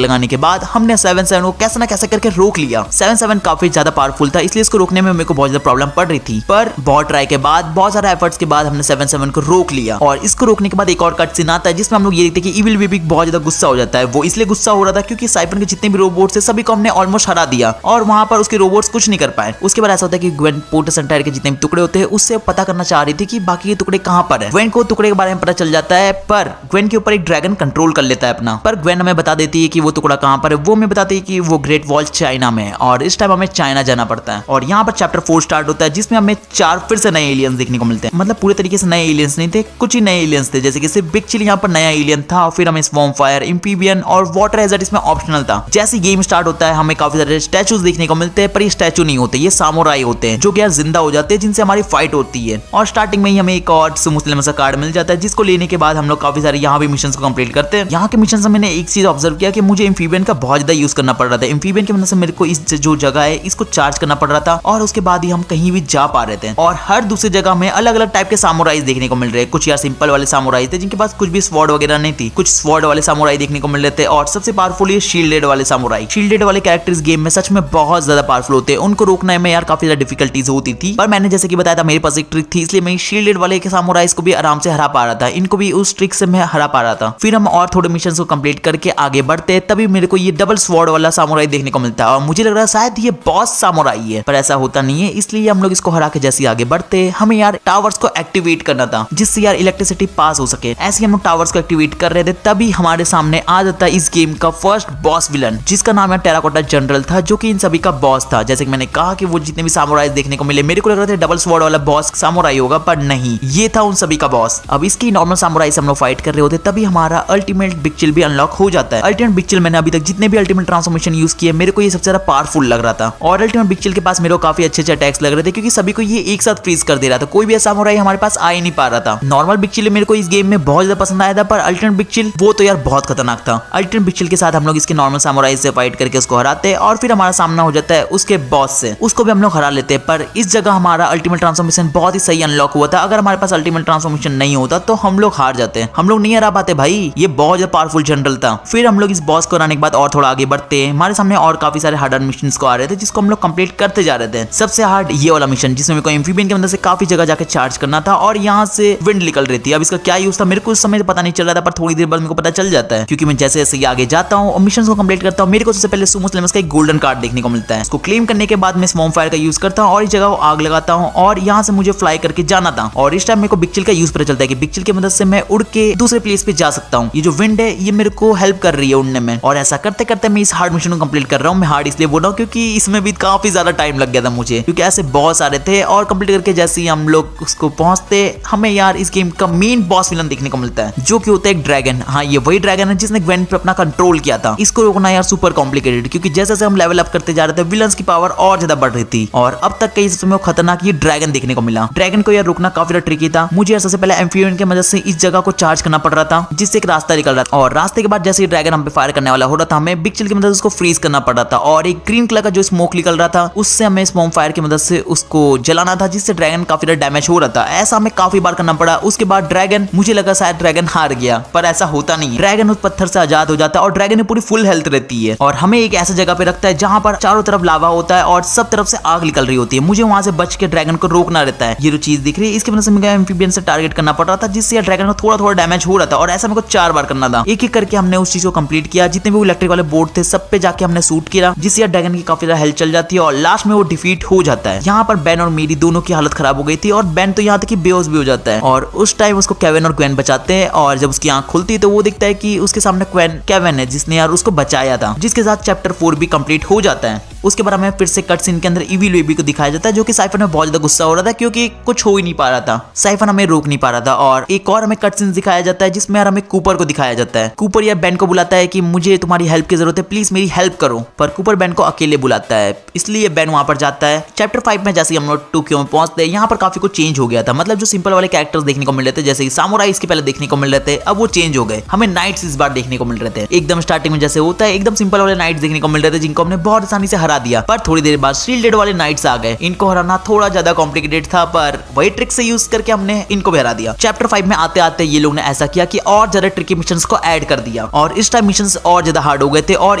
लगाने के बाद हमने 7-7 को कैसे ना कैसे करके रोक लिया। 7-7 काफी ज्यादा पावरफुल था, इसलिए इसको रोकने में मेरे को बहुत ज्यादा प्रॉब्लम पड़ रही थी, पर बहुत ट्राई के बाद, बहुत सारा एफर्ट्स के बाद हमने 7-7 को रोक लिया। और इसको रोकने के बाद एक और कट सीन आता है जिसमें हम लोग ये देखते हैं कि इविल बेबी बहुत ज्यादा गुस्सा हो जाता है। वो इसलिए गुस्सा हो रहा था क्योंकि साइफन के जितने भी रोबोट्स थे सभी को हमने ऑलमोस्ट हरा दिया और वहां पर उसके रोबोट्स कुछ नहीं कर पाए। उसके बाद ऐसा होता है कि ग्वेन पोर्टस एंटायर के जितने भी टुकड़े होते हैं उससे पता करना चाह रही थी कि बाकी के टुकड़े कहां पर है। ग्वेन को टुकड़े के बारे में पता चल जाता है, पर ग्वेन के ऊपर एक ड्रैगन कंट्रोल कर लेता है अपना। पर ग्वेन हमें बता देती है कि वो टुकड़ा कहां पर है। वो हमें बताती है कि वो ग्रेट वॉल चाइना में है और इस टाइम हमें चाइना जाना पड़ता है। और यहाँ पर चैप्टर 4 स्टार्ट होता है जिसमें हमें 4 फिर से नए एलियंस देखने को मिलते हैं। मतलब पूरे तरीके से नए एलियंस नहीं थे, कुछ ही नए एलियंस थे, जैसे कि सिर्फ बिग चिल यहाँ पर नया एलियन था, और फिर हमें स्वॉर्म फायर, एम्फीबियन और वाटर हैजर्ड इसमें ऑप्शनल था। जैसे गेम स्टार्ट होता है हमें काफी सारे स्टैचूज देखने को मिलते हैं, पर ये स्टैचू नहीं होते, ये सामुराई होते हैं जो कि यार जिंदा हो जाते हैं, जिनसे हमारी फाइट होती है। और स्टार्टिंग में ही हमें एक और मुस्लिम का कार्ड मिल जाता है जिसको लेने के बाद हम लोग काफी सारे यहाँ भी मिशन को कंप्लीट करते हैं। यहाँ के मिशन से मैंने एक चीज ऑब्जर्व किया कि मुझे एम्फीबियन का बहुत ज्यादा यूज करना पड़ रहा था। एम्फीबियन की वजह से मेरे को इस जो जगह है इसको चार्ज करना पड़ रहा था और उसके बाद ही हम कहीं भी जा पा रहे थे। और हर दूसरी जगह में अलग अलग टाइप के सामुराई देखने को मिल रहे हैं। कुछ यार सिंपल वाले सामुराई थे जिनके पास कुछ भी स्वॉर्ड वगैरह नहीं थी, कुछ स्वॉर्ड वाले सामुराई देखने को मिल रहे थे, और सबसे पावरफुल ये शील्डेड वाले सामुराई। शील्डेड वाले कैरेक्टर इस गेम में सच में बहुत ज्यादा पावरफुल होते हैं, उनको रोकने में यार काफी ज्यादा डिफिकल्टीज होती थी, पर मैंने जैसे कि बताया था मेरे पास एक ट्रिक थी, इसलिए मैं शील्डेड वाले के सामुराइज को भी आराम से हरा पा रहा था, इनको भी उस ट्रिक से मैं हरा पा रहा था। फिर हम और थोड़े मिशन को कंप्लीट करके आगे बढ़ते तभी मेरे को ये डबल स्वॉर्ड वाला सामुराई देखने को मिलता है और मुझे लग रहा है शायद ये बॉस सामुराई है, पर ऐसा होता नहीं है। इसलिए हम लोग इसको हरा के जैसे आगे बढ़ते हमें यार टावर्स को एक्टिवेट करना था जिससे यार इलेक्ट्रिसिटी पास हो सके। ऐसे हम लोग टावर्स को एक्टिवेट कर रहे थे तभी हमारे सामने आ जाता इस गेम का फर्स्ट बॉस विलन, जिसका नाम है टेराकोटा जनरल था, जो कि इन सभी का बॉस था। जैसे कि मैंने कहा कि वो जितने भी सामुराई देखने को मिले मेरे को लग रहा था डबल स्वॉर्ड वाला बॉस सामुराई होगा, पर नहीं, ये था उन सभी का बॉस। अब इसकी नॉर्मल सामुराई से हम लोग फाइट कर रहे होते तभी हमारा अल्टीमेट बिग चिल भी अनलॉक हो जाता है। अल्टीमेट बिग चिल मैंने अभी तक जितने भी अल्टीमेट ट्रांसफॉर्मेशन यूज किए मेरे को ये सबसे ज्यादा पावरफुल लग रहा था, और अल्टीमेट बिग चिल के पास मेरे को काफी अच्छे अटैक्स लग रहे थे क्योंकि सभी को ये एक साथ फ्रीज कर दे रहा था, कोई भी ऐसा सामुराई हमारे पास आ ही नहीं पा रहा था। नॉर्मल बिग चिल मेरे को इस गेम में बहुत ज्यादा पसंद आया था, पर अल्टीमेट बिग चिल वो तो यार बहुत खतरनाक था। अल्टीमेट बिग चिल के साथ हम लोग इसके नॉर्मल सामुराई से फाइट करके उसको हराते हैं और फिर हमारा सामना हो जाता है उसके बॉस से, उसको भी हम लोग हरा लेते हैं। पर इस जगह हमारा अल्टीमेट ट्रांसफॉर्मेशन बहुत ही सही अनलॉक हुआ था, अगर हमारे पास अल्टीमेट ट्रांसफॉर्मेशन नहीं होता तो हम लोग हार जाते हैं, हम लोग नहीं हरा पाते भाई, ये बहुत ज्यादा पावरफुल जनरल था। फिर हम लोग इस बॉस को हराने के बाद और थोड़ा आगे बढ़ते हैं, हमारे सामने और काफी सारे हार्ड मिशन को आ रहे थे जिसको हम लोग कंप्लीट करते जा रहे थे। सबसे हार्ड ये वाला मिशन जिसमें मेरे को एम्फीबियन के अंदर से काफी जगह जाके चार्ज करना था और यहाँ से विंड निकल रही थी। अब इसका क्या यूज था मेरे को उस समय पता नहीं चल रहा था, पर थोड़ी देर बाद मेरे को पता चल जाता है क्योंकि मैं जैसे जैसे आगे जाता हूँ और मिशन को कंप्लीट करता हूँ मेरे को सबसे पहले सुमो लेमस का एक गोल्डन कार्ड देखने को मिलता है। इसको क्लेम करने के बाद मैं स्वॉर्म फायर का यूज करता हूँ और इस जगह को आग लगाता हूँ और यहाँ से मुझे फ्लाई करके जाना था। और इस टाइम मेरे को बिग चिल का यूज पता चलता है कि बिग चिल की मदद से मैं उड़ के दूसरे प्लेस पे जा सकता हूँ। ये जो विंड है ये मेरे को हेल्प कर रही है उड़ने में, और ऐसा करते करते मैं इस हार्ड मिशन को कंप्लीट कर रहा हूँ। मैं हार्ड इसलिए बोल रहा हूँ क्योंकि इसमें भी काफी ज्यादा टाइम लग गया था मुझे, क्योंकि ऐसे बहुत सारे थे। और कंप्लीट करके जैसे ही हम लोग उसको पहुंचते हमें यार इस गेम का मेन बॉस विलन देखने को मिलता है जो कि होता है एक ड्रैगन। हाँ, ये वही ड्रैगन है जिसने ग्वेन पे अपना कंट्रोल किया था। इसको रोकना यार सुपर कॉम्प्लिकेटेड, क्योंकि जैसे जैसे हम लेवल अप करते जा रहे थे विलन्स की पावर और ज्यादा बढ़ रही थी, और अब तक कई सबसे खतरनाक ये ड्रैगन देखने को मिला। ड्रैगन को यार रोकना काफी ट्रिकी था। मुझे यार सबसे पहले एम्फीबियन की मदद से इस जगह को चार्ज करना पड़ रहा था जिससे एक रास्ता निकल रहा था, और रास्ते के बाद जैसे ही ड्रैगन हम पे फायर करने वाला हो रहा था हमें बिग चिल की मदद से उसको फ्रीज करना पड़ रहा था, और एक ग्रीन कलर का जो स्मोक निकल रहा था उससे हमें स्वॉर्म फायर की मदद से उसको जलाना था जिससे ड्रैगन काफी ज्यादा डैमेज हो रहा था। ऐसा हमें काफी बार करना पड़ा। उसके बाद ड्रैगन, मुझे लगा शायद ड्रैगन हार गया, पर ऐसा होता नहीं। ड्रैगन उस पत्थर से आजाद हो जाता है और ड्रैगन में पूरी फुल हेल्थ रहती है, और हमें एक ऐसा जगह पे रखता है जहां पर चारों तरफ लावा होता है और सब तरफ से आग निकल रही होती है। मुझे वहां से बच के ड्रैगन को रोकना रहता है। ये जो चीज दिख रही है इसकी वजह से मुझे एम्फीबियन से टारगेट करना पड़ रहा था जिससे ड्रैगन को थोड़ा थोड़ा डैमेज हो रहा था, और ऐसा मेरे को 4 बार करना था। एक एक करके हमने उस चीज को कंप्लीट किया। जितने भी इलेक्ट्रिक वाले बोर्ड थे सब पे जाके हमने शूट किया जिससे यार ड्रैगन की काफी ज्यादा हेल्थ चल जाती है और लास्ट में वो डिफीट हो जाता है। यहाँ पर बेन और मेरी दोनों की हालत खराब हो गई थी, और बेन तो यहाँ तक कि बेहोश भी हो जाता है, और उस टाइम उसको केविन और ग्वेन बचाते हैं। और जब उसकी आंख खुलती है तो वो दिखता है कि उसके सामने केविन है जिसने यार उसको बचाया था, जिसके साथ चैप्टर 4 भी कंप्लीट हो जाता है। उसके बाद हमें फिर से कट सीन के अंदर इविल बेबी को दिखाया जाता है जो कि साइफन में बहुत ज्यादा गुस्सा हो रहा था क्योंकि कुछ हो ही नहीं पा रहा था, साइफन हमें रोक नहीं पा रहा था। और एक और हमें कट सीन दिखाया जाता है जिसमें यार हमें कूपर को दिखाया जाता है। कूपर यार बेन को बुलाता है कि मुझे तुम्हारी हेल्प की जरूरत है, प्लीज मेरी हेल्प करो, पर कूपर बेन को अकेले बुलाता है, इसलिए बेन वहां पर जाता है। चैप्टर 5 में जैसे हम लोग टोक्यो में पहुंचते हैं यहाँ पर काफी कुछ चेंज हो गया था। मतलब जो सिंपल वाले कैरेक्टर्स देखने को मिल रहे थे जैसे सामुराई इसके पहले देखने को मिल रहे थे, अब वो चेंज हो गए। हमें नाइट्स इस बार देखने को मिल रहे थे। एकदम स्टार्टिंग में जैसे होता है एकदम सिंपल वाले नाइट्स देखने को मिल रहे थे जिनको हमने बहुत आसानी से हरा दिया, पर थोड़ी देर बाद शील्डेड वाले नाइट्स आ गए। इनको हराना थोड़ा ज्यादा कॉम्प्लिकेटेड था, पर वही ट्रिक से यूज करके हमने इनको भी हरा दिया। चैप्टर 5 में आते आते ये लोग ने ऐसा किया कि और ज्यादा ट्रिकी मिशंस को ऐड कर दिया और इस टाइम मिशंस और ज्यादा हार्ड हो गए थे और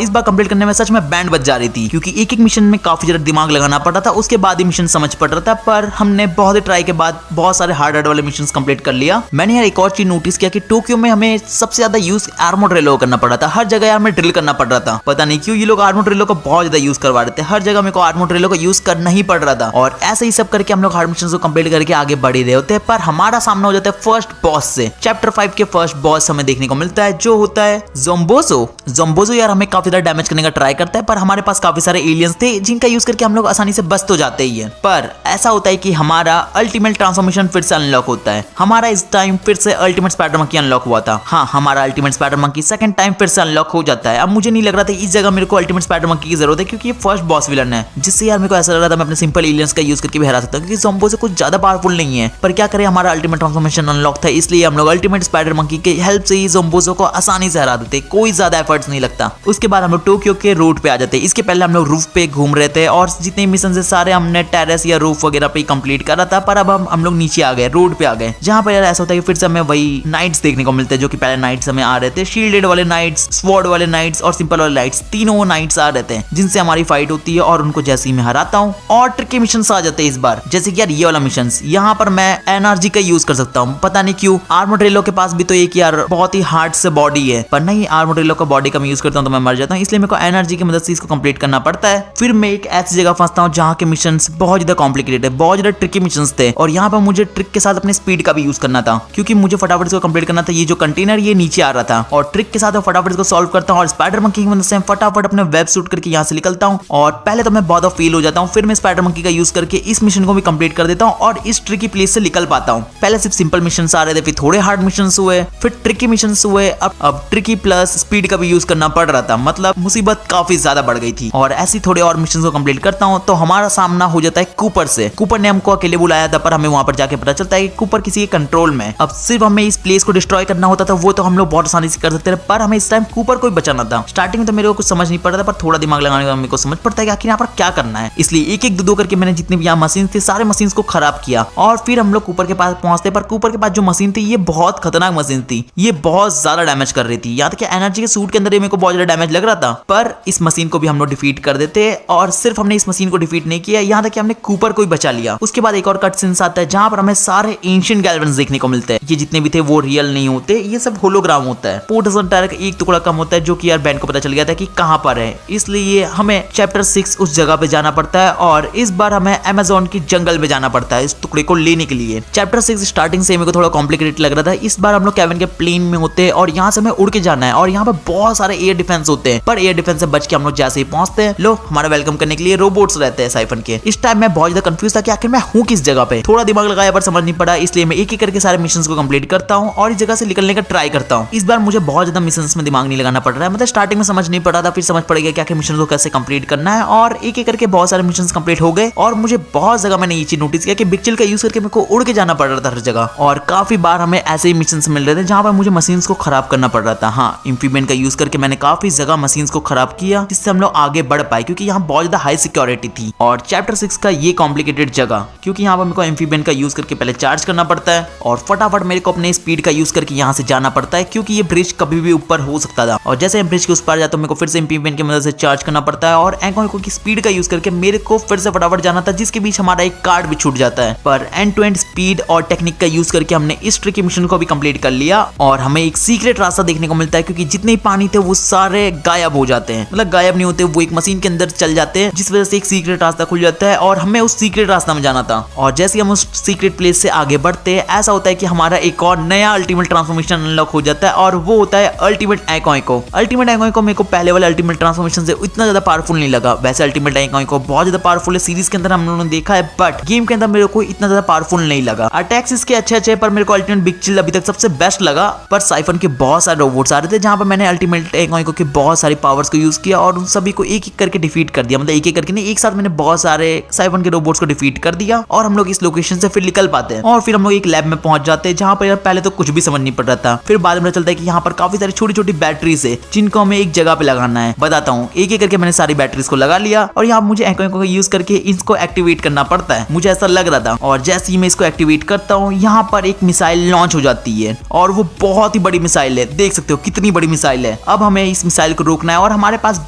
इस बार कंप्लीट करने में सच में बैंड बज जा रही थी क्योंकि एक एक मिशन में काफी ज्यादा दिमाग लगाना पड़ रहा था, उसके बाद ही मिशन समझ पड़ रहा था। पर हमने बहुत ही ट्राई के बाद बहुत सारे हार्ड वाले मिशन कंप्लीट कर लिया। मैंने यार एक और चीज नोटिस किया कि टोक्यो में हमें सबसे ज्यादा यूज आर्मोर्ड रेलो करना पड़ रहा था। हर जगह यार हमें ड्रिल करना पड़ रहा था, पता नहीं क्यों ये लोग आर्मोर्ड रेलो को बहुत ज्यादा यूज करवा रहे थे। हर जगह मेरे को आर्मोर्ड रेलो को यूज करना ही पड़ रहा था और ऐसे ही सब करके हम लोग हार्ड मिशन को कंप्लीट करके आगे बढ़ ही रहे होते हैं। पर हमारा सामना हो जाता है फर्स्ट बॉस से। चैप्टर 5 के फर्स्ट बॉस हमें देखने को मिलता है जो होता है ज़ोम्बोज़ो यार हमें काफी ज्यादा डैमेज करने का ट्राई करता है, पर हमारे पास काफी सारे एलियंस थे जिनका यूज करके हम लोग आसानी से बच तो जाते ही है। पर ऐसा होता है कि हमारा अल्टीमेट ट्रांसफॉर्मेशन फिर से अनलॉक होता है। हमारा इस टाइम फिर से अल्टीमेट स्पाइडर मंकी अनलॉक हुआ था। हाँ, हमारा ultimate spider monkey second time फिर से अनलॉक हो जाता है। अब मुझे नहीं लग रहा था इस जगह मेरे को अल्टीमेट स्पाइडर मंकी की जरूरत है क्योंकि ये फर्स्ट बॉस विलन है, जिससे यार मेरे को ऐसा लग रहा था मैं अपने सिंपल एलियंस का यूज करके भी हरा सकता हूं क्योंकि ज़ोम्बोज़ो कुछ ज्यादा पावरफुल नहीं है। पर क्या करें, हमारा अल्टीमेट ट्रांसफॉर्मेशन अनलॉक था, इसलिए हम लोग अल्टीमेट स्पाइडर मंकी की हेल्प से ही ज़ोम्बोज़ो को आसानी से हरा देते, कोई ज्यादा एफर्ट्स नहीं लगता। उसके बाद हम लोग टोक्यो के रोड पे आ जाते। इसके पहले हम लोग रूफ पे घूम रहे थे और जितने मिशन से सारे हमने टेरेस या रूफ वगैरह पे कंप्लीट करा था। पर अब हम लोग नीचे आ गए, रोड पे आ गए, जहाँ पर यार ऐसा होता है कि फिर से हमें वही नाइट्स देखने को मिलते हैं जो कि पहले नाइट्स हमें आ रहे थे। शील्डेड वाले नाइट्स, स्वॉर्ड वाले नाइट्स और सिंपल वाले नाइट्स, तीनों नाइट्स आ रहे थे जिनसे हमारी फाइट होती है और उनको जैसे ही मैं हराता हूँ और ट्रिकी मिशंस आ जाते हैं इस बार। जैसे कि यार ये वाला मिशंस, यहाँ पर मैं एनर्जी का यूज कर सकता हूँ। पता नहीं क्यों, आर्मोर्ड रेलो के पास भी तो एक यार बहुत ही हार्ड से बॉडी है, पर नहीं, आर्मोर्ड रेलो का बॉडी का मैं यूज करता हूँ तो मैं मर जाता हूँ, इसलिए मेरे को एनर्जी की मदद से इसको कंप्लीट करना पड़ता है। फिर मैं एक ऐसी जगह फंसता हूँ जहाँ के मिशंस बहुत ज्यादा कॉम्प्लिकेटेड है, बहुत ज्यादा ट्रिकी मिशंस थे और यहाँ पर मुझे ट्रिक के साथ अपने स्पीड का भी यूज करना था क्योंकि मुझे फटाफट इसको कंप्लीट करना था। ये जो कंटेनर ये नीचे आ रहा था और ट्रिक के साथ मैं फटाफट इसको सॉल्व करता हूँ और स्पाइडर मंकी की मदद से फटाफट अपने वेब शूट करके यहाँ से निकलता हूँ। और पहले तो मैं बहुत फेल हो जाता हूँ, फिर मैं स्पाइडर मंकी का यूज करके इस मिशन को भी कंप्लीट कर देता हूँ और इस ट्रिकी प्लेस से निकल पाता हूँ। पहले सिर्फ सिंपल मिशन आ रहे थे, फिर थोड़े हार्ड मिशन हुए, फिर ट्रिकी मिशन हुए, अब ट्रिकी प्लस स्पीड का भी यूज करना पड़ रहा था, मतलब मुसीबत काफी ज्यादा बढ़ गई थी। और ऐसी थोड़े और मिशन को कंप्लीट करता हूँ तो हमारा सामना हो जाता है कूपर से। कूपर ने हमको अकेले बुलाया था, पर हमें वहां पर जाके पता चलता है कि कूपर किसी के कंट्रोल में। अब सिर्फ हमें इस प्लेस को डिस्ट्रॉय करना होता था, वो तो हम लोग बहुत आसानी से कर सकते थे, पर हमें इस टाइम कूपर को ही बचाना था। स्टार्टिंग में तो मेरे को कुछ समझ नहीं पड़ रहा था, पर थोड़ा दिमाग लगाने का मेरे को समझ पड़ता है कि आखिर यहाँ पर क्या करना है। इसलिए एक एक दो करके मैंने जितने भी यहाँ मशीन थे सारे मशीन को खराब किया और फिर हम लोग कूपर के पास पहुंचते। पर कूपर के पास जो मशीन थी ये बहुत खतरनाक मशीन थी, ये बहुत ज्यादा डैमेज कर रही थी। यहाँ तक कि एनर्जी के सूट के अंदर मेरे को बहुत ज्यादा डैमेज लग रहा था, पर इस मशीन को भी हम लोग डिफीट कर देते। और सिर्फ हमने इस मशीन को डिफीट नहीं किया, यहाँ तक कि हमने कूपर को ही बचा लिया। उसके बाद एक और कट सीन आता है जहाँ पर हमें सारे एंशिएंट गैल्वेन्स देखने को मिलते हैं। ये जितने भी थे वो रियल नहीं होते, ये सब होलोग्राम होता है। पोर्टसन टायर का एक टुकड़ा कम होता है जो कि यार बैन को पता चल गया था कि कहाँ पर है, इसलिए हमें चैप्टर 6 उस जगह पे जाना पड़ता है और इस बार हमें अमेज़न की जंगल में जाना पड़ता है इस टुकड़े को लेने के लिए। चैप्टर 6 स्टार्टिंग से मेरे को थोड़ा कॉम्प्लिकेटेड लग रहा था। इस बार हम लोग केविन के प्लेन में होते हैं और यहाँ से हमें उड़ के जाना है और यहाँ पर बहुत सारे एयर डिफेंस होते हैं, पर एयर डिफेंस से बच के हम लोग जैसे ही पहुंचते हैं, लो हमारा वेलकम करने के लिए रोबोट्स रहते हैं साइफन के। इस टाइम मैं बहुत ज्यादा कंफ्यूज था कि आखिर मैं हूँ किस जगह पे। थोड़ा दिमाग लगाया पर समझ नहीं पड़ा, इसलिए मैं एक एक करके सारे मिशंस को कंप्लीट करता हूँ और इस जगह से निकलने का ट्राई करता हूँ। इस बार मुझे बहुत ज्यादा मिशंस में दिमाग नहीं लगाना पड़ रहा है, मतलब स्टार्टिंग में समझ नहीं पड़ा था, फिर समझ पड़ गया क्या मिशन को कैसे कंप्लीट करना है और एक एक करके बहुत सारे मिशंस कंप्लीट हो गए। और मुझे बहुत जगह मैंने ये चीज नोटिस किया कि बिग चिल का यूज करके मेरे को उड़ के जाना पड़ रहा था हर जगह और काफी बार हमें ऐसे ही मिशंस मिल रहे थे जहां पर मुझे मशीन्स को खराब करना पड़ रहा था। हाँ, इंफीबेंट का यूज करके मैंने काफी जगह मशीन्स को खराब किया जिससे हम लोग आगे बढ़ पाए क्योंकि यहाँ बहुत ज्यादा हाई सिक्योरिटी थी। और चैप्टर 6 का ये कॉम्प्लिकेटेड जगह क्योंकि यहाँ पर मेरे को इंफीबेंट का यूज करके पहले चार्ज करना पड़ता है और फटाफट मेरे को अपने स्पीड का यूज करके यहाँ से जाना पड़ता है क्योंकि ये ब्रिज कभी भी ऊपर हो सकता था। और जैसे ब्रिज के उस पार जाता हूँ मेरे को फिर से इंफीबेंट की मदद से चार्ज करना पड़ता है और एंको की स्पीड का यूज करके मेरे को फिर से फटाफट जाना था, जिसके बीच हमारा एक कार्ड भी छूट जाता है। पर एंड टू एंड स्पीड और टेक्निक का यूज करके हमने इस ट्रिकी मिशन को भी कंप्लीट कर लिया और हमें एक सीक्रेट रास्ता देखने को मिलता है क्योंकि जितने पानी थे वो सारे गायब हो जाते हैं, मतलब गायब नहीं होते, वो एक मशीन के अंदर चल जाते हैं जिस वजह से एक सीक्रेट रास्ता खुल जाता है और हमें उस सीक्रेट रास्ता में जाना था। और जैसे हम उस सीक्रेट प्लेस से आगे बढ़ते हैं ऐसा होता है कि हमारा एक और नया अल्टीमेट ट्रांसफॉर्मेशन अनलॉक हो जाता है और वो होता है अल्टीमेट एकोइको। अल्टीमेट एकोइको मेरे को पहले वाले अल्टीमेट ट्रांसफॉर्मेशन से इतना ज्यादा पावरफुल नहीं लगा। वैसे अल्टीमेट एकोइको बहुत ज्यादा पावरफुल है, सीरीज के अंदर हम लोगों ने देखा है, बट गेम के अंदर मेरे को इतना ज्यादा पावरफुल नहीं लगा। अटैक्स इसके अच्छे पर मेरे को अल्टीमेट बिग चिल अभी तक सबसे बेस्ट लगा। पर साइफन के बहुत सारे रोबोट्स आ रहे थे जहां पर मैंने अल्टीमेट एकोइको के बहुत सारी पावर्स को यूज किया और उन सभी को एक एक करके डिफीट कर दिया, मतलब एक एक करके नहीं, एक साथ मैंने बहुत सारे साइफन के रोबोट्स को डिफीट कर दिया और हम लोग इस लोकेशन से फिर निकल पाते हैं और फिर हम लोग एक लैब में पहुंच जाते हैं जहां पर यार पहले तो कुछ भी समझ नहीं पड़ रहा था, फिर बाद में पता चलता है कि यहाँ पर काफी सारी छोटी छोटी बैटरीज है जिनको हमें एक जगह पे लगाना है। बताता हूँ, एक एक करके मैंने सारी बैटरीज को लगा लिया और यहाँ मुझे एकोइको का यूज करके इसको एक्टिवेट करना पड़ता है, मुझे ऐसा लग रहा था। और जैसे ही मैं इसको एक्टिवेट करता हूँ यहाँ पर एक मिसाइल लॉन्च हो जाती है और वो बहुत ही बड़ी मिसाइल है। देख सकते हो कितनी बड़ी मिसाइल है। अब हमें इस मिसाइल को रोकना है और हमारे पास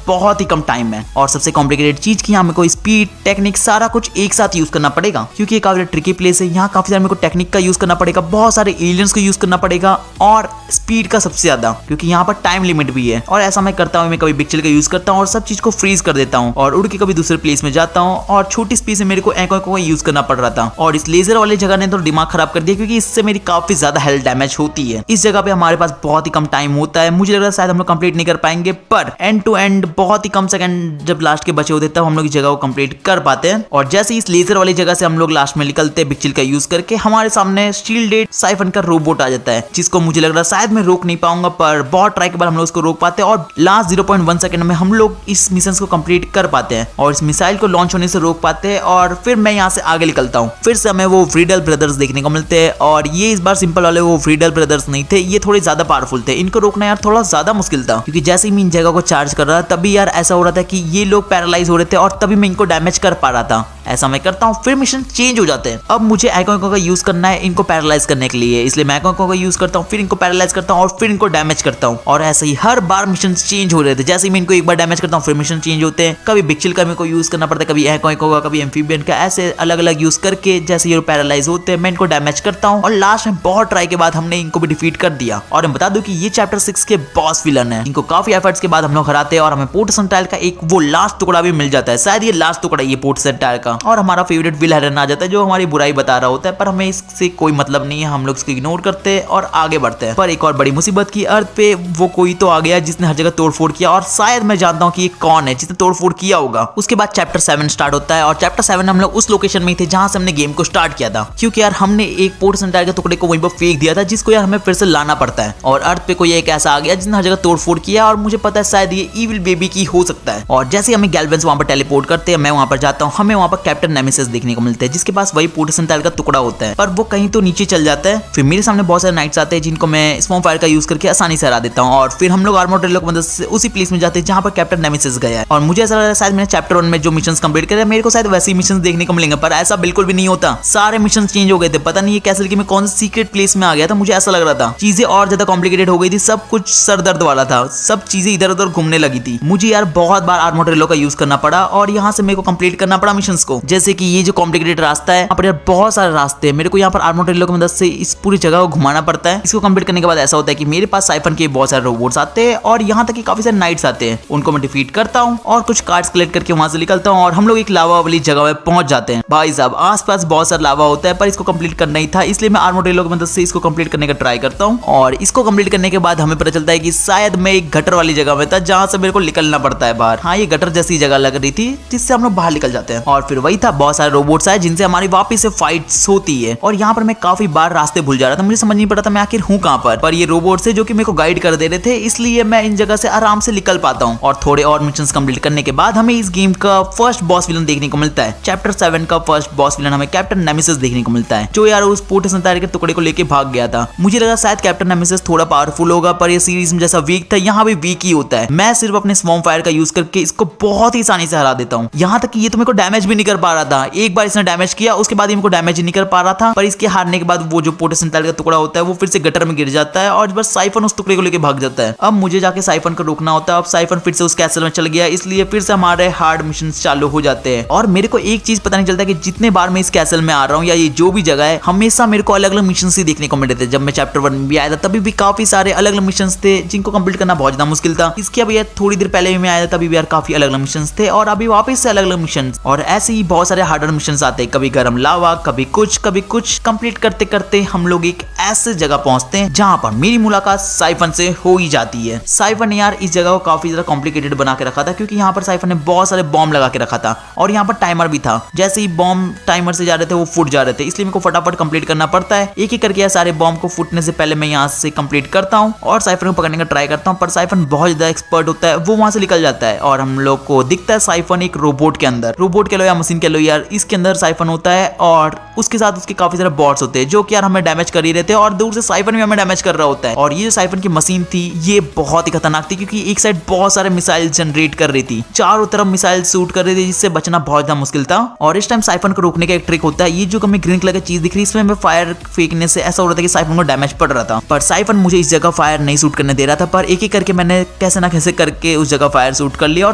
बहुत ही कम टाइम है। और सबसे कॉम्प्लिकेटेड चीज की हमें को स्पीड, टेक्निक सारा कुछ एक साथ यूज करना पड़ेगा, क्योंकि ये काफी ट्रिकी प्लेस है। यहाँ काफी सारे मेरे को टेक्निक का यूज करना पड़ेगा, बहुत सारे एलियंस को यूज करना पड़ेगा और स्पीड का सबसे ज्यादा, क्योंकि यहाँ पर टाइम लिमिट भी है। और ऐसा मैं करता हूँ, मैं कभी बिग चिल का यूज करता हूँ और सब चीज को फ्रीज कर देता हूँ और उड़ के कभी दूसरे प्लेस में जाता हूँ। और छोटी स्पीड से मेरे को एको को यूज करना पड़ रहा था और इस लेजर वाली जगह ने तो दिमाग खराब कर दिया, क्योंकि इससे मेरी काफी ज्यादा हेल्थ डैमेज होती है। इस जगह पे हमारे पास बहुत ही कम टाइम होता है, मुझे लग रहा है शायद हम लोग कंप्लीट नहीं कर पाएंगे, पर एंड टू एंड बहुत ही कम सेकंड जब लास्ट के बचे होते तब हम लोग इस जगह को कंप्लीट कर पाते हैं। और जैसे इस लेजर वाली जगह से हम लोग लास्ट में निकलते हैं बिग चिल का यूज करके, हमारे सामने शील्डेड साइफन का रोबोट आ जाता है, जिसको मुझे लग रहा है शायद मैं रोक नहीं पाऊंगा, पर बहुत ट्राई के बाद हम लोग उसको रोक पाते हैं और लास्ट 0.1 सेकंड में हम लोग इस मिशन को कंप्लीट कर पाते हैं और इस मिसाइल को लॉन्च होने से रोक पाते हैं। और फिर मैं यहाँ से आगे निकलता हूँ। फिर से हमें वो व्रीडल ब्रदर्स देखने को मिलते हैं और ये इस बार सिंपल वाले वो व्रीडल ब्रदर्स नहीं थे, ये थोड़े ज्यादा पावरफुल थे। इनको रोकना यार थोड़ा ज्यादा मुश्किल था, क्योंकि जैसे ही मैं इन जगह को चार्ज कर रहा था तभी यार ऐसा हो रहा था कि ये लोग पैरालाइज हो रहे थे और तभी मैं इनको डैमेज कर पा रहा था। ऐसा मैं करता हूँ, फिर मिशन चेंज हो जाते हैं। अब मुझे आइकॉन का यूज करना है इनको पैरालाइज करने के लिए, इसलिए मैं आइकॉन का यूज करता हूँ, फिर इनको पैरालाइज करता हूँ और फिर इनको डैमेज करता हूँ। और ऐसे ही हर बार मिशन चेंज हो रहे थे। जैसे ही मैं इनको एक बार डैमेज करता हूँ फिर मिशन चेंज होते हैं। कभी बिग चिल का मेरे को यूज करना पड़ता है, कभी आइकॉन का, कभी एम्फीबियन का, ऐसे अलग अलग यूज करके जैसे ये पैरालाइज होते हैं मैं इनको डैमेज करता हूँ। और लास्ट में बहुत ट्राई के बाद हमने इनको भी डिफीट कर दिया। और मैं बता दूं कि ये चैप्टर 6 के बॉस विलन है। इनको काफी एफर्ट्स के बाद हम लोग हराते हैं और हमें पोर्टसन टाइल का एक वो लास्ट टुकड़ा भी मिल जाता है। शायद ये लास्ट टुकड़ा ये पोर्टसन टाइल का, और हमारा फेवरेट विल हेरन आ जाता है जो हमारी बुराई बता रहा होता है, पर हमें इससे कोई मतलब नहीं है। हम लोग इसको इग्नोर करते हैं और आगे बढ़ते हैं। पर एक और बड़ी मुसीबत की अर्थ पे वो कोई तो आ गया जिसने हर जगह तोड़फोड़ किया, और शायद मैं जानता हूँ कि ये कौन है जिसने तोड़फोड़ किया होगा। उसके बाद चैप्टर 7 स्टार्ट होता है और चैप्टर 7 हम लोग उस लोकेशन में थे जहां से हमने गेम को स्टार्ट किया था, क्योंकि यार हमने एक पोर्टसन टाइल के टुकड़े को वहीं पर फेंक दिया था जिसको यार हमें फिर से लाना पड़ता है। और अर्थ पे कोई एक ऐसा आ गया जिसने हर जगह तोड़फोड़ किया और मुझे पता है शायद ये इविल बेबी की हो सकता है। और जैसे हमें गैल्वेंस वहां पर टेलीपोर्ट करते हैं, मैं वहां पर जाता हूँ, हमें वहां पर कैप्टन नेमेसिस देखने को मिलते हैं जिसके पास वही पोर्टसन टाइल का टुकड़ा होता है, पर वो कहीं तो नीचे चल जाता है। फिर मेरे सामने बहुत सारे नाइट्स आते हैं जिनको मैं स्मॉक फायर का यूज करके आसानी से हरा देता हूँ। और फिर हम लोग आर्मर ड्रिलर की मदद से उसी प्लेस में जाते हैं जहां पर कैप्टन नेमेसिस गया है। और मुझे ऐसा लग रहा है शायद मैंने चैप्टर 1 में जो मिशंस कंप्लीट करे मेरे को शायद वैसे ही मिशंस देखने को मिलेंगे, पर ऐसा बिल्कुल भी नहीं होता। सारे मिशंस चेंज हो गए थे। पता नहीं ये कैसे कि मैं कौन सी सीक्रेट प्लेस में आ गया था, मुझे ऐसा लग रहा था। चीजें और ज्यादा कॉम्प्लिकेटेड हो गई थी, सब कुछ सर दर्द वाला था, सब चीजें इधर उधर घूमने लगी थी। मुझे यार बहुत बार आर्मर ड्रिलर का यूज करना पड़ा और यहाँ से मेरे को कंप्लीट करना पड़ा मिशंस को। जैसे कि ये जो कॉम्प्लिकेटेड रास्ता है, यहाँ पर यार बहुत सारे रास्ते हैं, मेरे को यहाँ पर आर्मर ड्रिलर की मदद से इस पूरी जगह को घुमाना पड़ता है। इसको कंप्लीट करने के बाद ऐसा होता है कि मेरे पास साइफन के बहुत सारे रोबोट्स आते हैं और यहाँ तक कि काफी सारे नाइट्स आते हैं, उनको मैं डिफीट करता हूँ और कुछ कार्ड्स कलेक्ट करके वहां से निकलता हूँ और हम लोग एक लावा वाली जगह में पहुंच जाते हैं। भाई साहब आसपास बहुत सारा लावा होता है, पर इसको कंप्लीट करना ही था, इसलिए मैं आर्मर ड्रिलर की मदद से इसको कंप्लीट करने का ट्राई करता हूँ। और इसको कंप्लीट करने के बाद हमें पता चलता है कि शायद मैं एक गटर वाली जगह में था जहां से मेरे को निकलना पड़ता है बाहर। हाँ, ये गटर जैसी जगह लग रही थी जिससे हम लोग बाहर निकल जाते हैं। और फिर वही था, बहुत सारे रोबोट्स आए जिनसे हमारी वापस से फाइट्स होती है। और यहाँ पर मैं काफी बार रास्ते भूल जा रहा था, मुझे समझ नहीं पड़ा था मैं आखिर हूँ कहाँ पर ये रोबोट्स है जो कि मेरे को गाइड कर दे रहे थे, इसलिए मैं इन जगह से आराम से निकल पाता हूँ। और थोड़े और मिशंस कंप्लीट करने के बाद हमें इस गेम का फर्स्ट बॉस विलन देखने को मिलता है। चैप्टर 7 का फर्स्ट बॉस विलन हमें कैप्टन नेमेसिस देखने को मिलता है, जो यार उस पोर्टसन टाइल के टुकड़े को लेके भाग गया था। मुझे लगा शायद कैप्टन नेमेसिस थोड़ा पावरफुल होगा, पर ये सीरीज में जैसा वीक था यहाँ भी वीक ही होता है। मैं सिर्फ अपने स्मॉक फायर का यूज करके इसको बहुत ही आसानी से हरा देता हूँ। यहाँ तक कि ये तो मेरे को डैमेज भी नहीं कर पा रहा था। एक बार इसने डैमेज किया, उसके बाद मेरे को डैमेज नहीं कर पा रहा था, पर इसके हारने के बाद वो जो पोर्टसन टाइल का टुकड़ा होता है वो फिर से गटर में गिर जाता है और बस साइफन उस टुकड़े को लेके भाग जाता है। अब मुझे जाके साइफन को रोकना होता है। अब साइफन फिर से उस कैसल में चल गया, इसलिए फिर से हमारे हार्ड मिशन चालू हो जाते हैं। और मेरे को एक चीज पता नहीं चलता कि जितने बार मैं इस कैसल में आ रहा हूँ या ये जो भी जगह है, हमेशा मेरे को अलग अलग मिशन ही देखने को मिल रहे थे। जब मैं चैप्टर 1 में भी आया था तभी भी काफी सारे अलग अलग मिशन थे जिनको कंप्लीट करना बहुत ज्यादा मुश्किल था। इसके अब यार थोड़ी देर पहले भी मैं आया था तभी भी यार काफी अलग अलग मिशन थे और अभी वापस से अलग अलग मिशन। और ऐसे ही बहुत सारे हार्डर मिशन आते हैं, कभी गर्म लावा, कभी कुछ कंप्लीट करते करते हम लोग एक ऐसे जगह पहुंचते हैं जहां पर मेरी मुलाकात साइफन से हो ही जाती है। साइफन ने यार इस जगह को काफी ज्यादा कॉम्प्लिकेटेड बना के रखा था, क्योंकि यहाँ पर साइफन ने बहुत सारे बॉम्ब लगा के रखा था और यहाँ पर टाइमर भी था। जैसे ही बॉम्ब टाइमर से जा रहे थे वो फुट जा रहे थे, इसलिए मेरे को फटाफट कंप्लीट करना पड़ता है। एक एक करके सारे बॉम्ब को फुटने से पहले मैं यहाँ से कंप्लीट करता हूँ और साइफन को पकड़ने का ट्राई करता हूँ, पर साइफन बहुत ज्यादा एक्सपर्ट होता है, वो वहां से निकल जाता है और हम लोग को दिखता है साइफन एक रोबोट के अंदर। रोबोट के अलावा मशीन कह लो यार, इसके अंदर साइफन होता है और उसके साथ उसके काफी सारे बॉट्स होते हैं जो कि यार हमें डैमेज कर ही रहते हैं और दूर से साइफन भी हमें डैमेज कर रहा होता है। और ये जो साइफन की मशीन थी ये बहुत ही खतरनाक थी क्योंकि एक साइड बहुत सारे मिसाइल जनरेट कर रही थी, चारों तरफ मिसाइल शूट कर रही थी जिससे बचना बहुत ज्यादा मुश्किल था। और इस टाइम साइफन को रोकने का एक ट्रिक होता है, ये जो हमें ग्रीन कलर की चीज दिख रही है इसमें हमें फायर फेंकने से ऐसा हो रहा था कि साइफन को डैमेज पड़ रहा था, पर साइफन मुझे इस जगह फायर नहीं शूट करने दे रहा था। पर एक एक करके मैंने कैसे ना कैसे करके उस जगह फायर शूट कर लिया और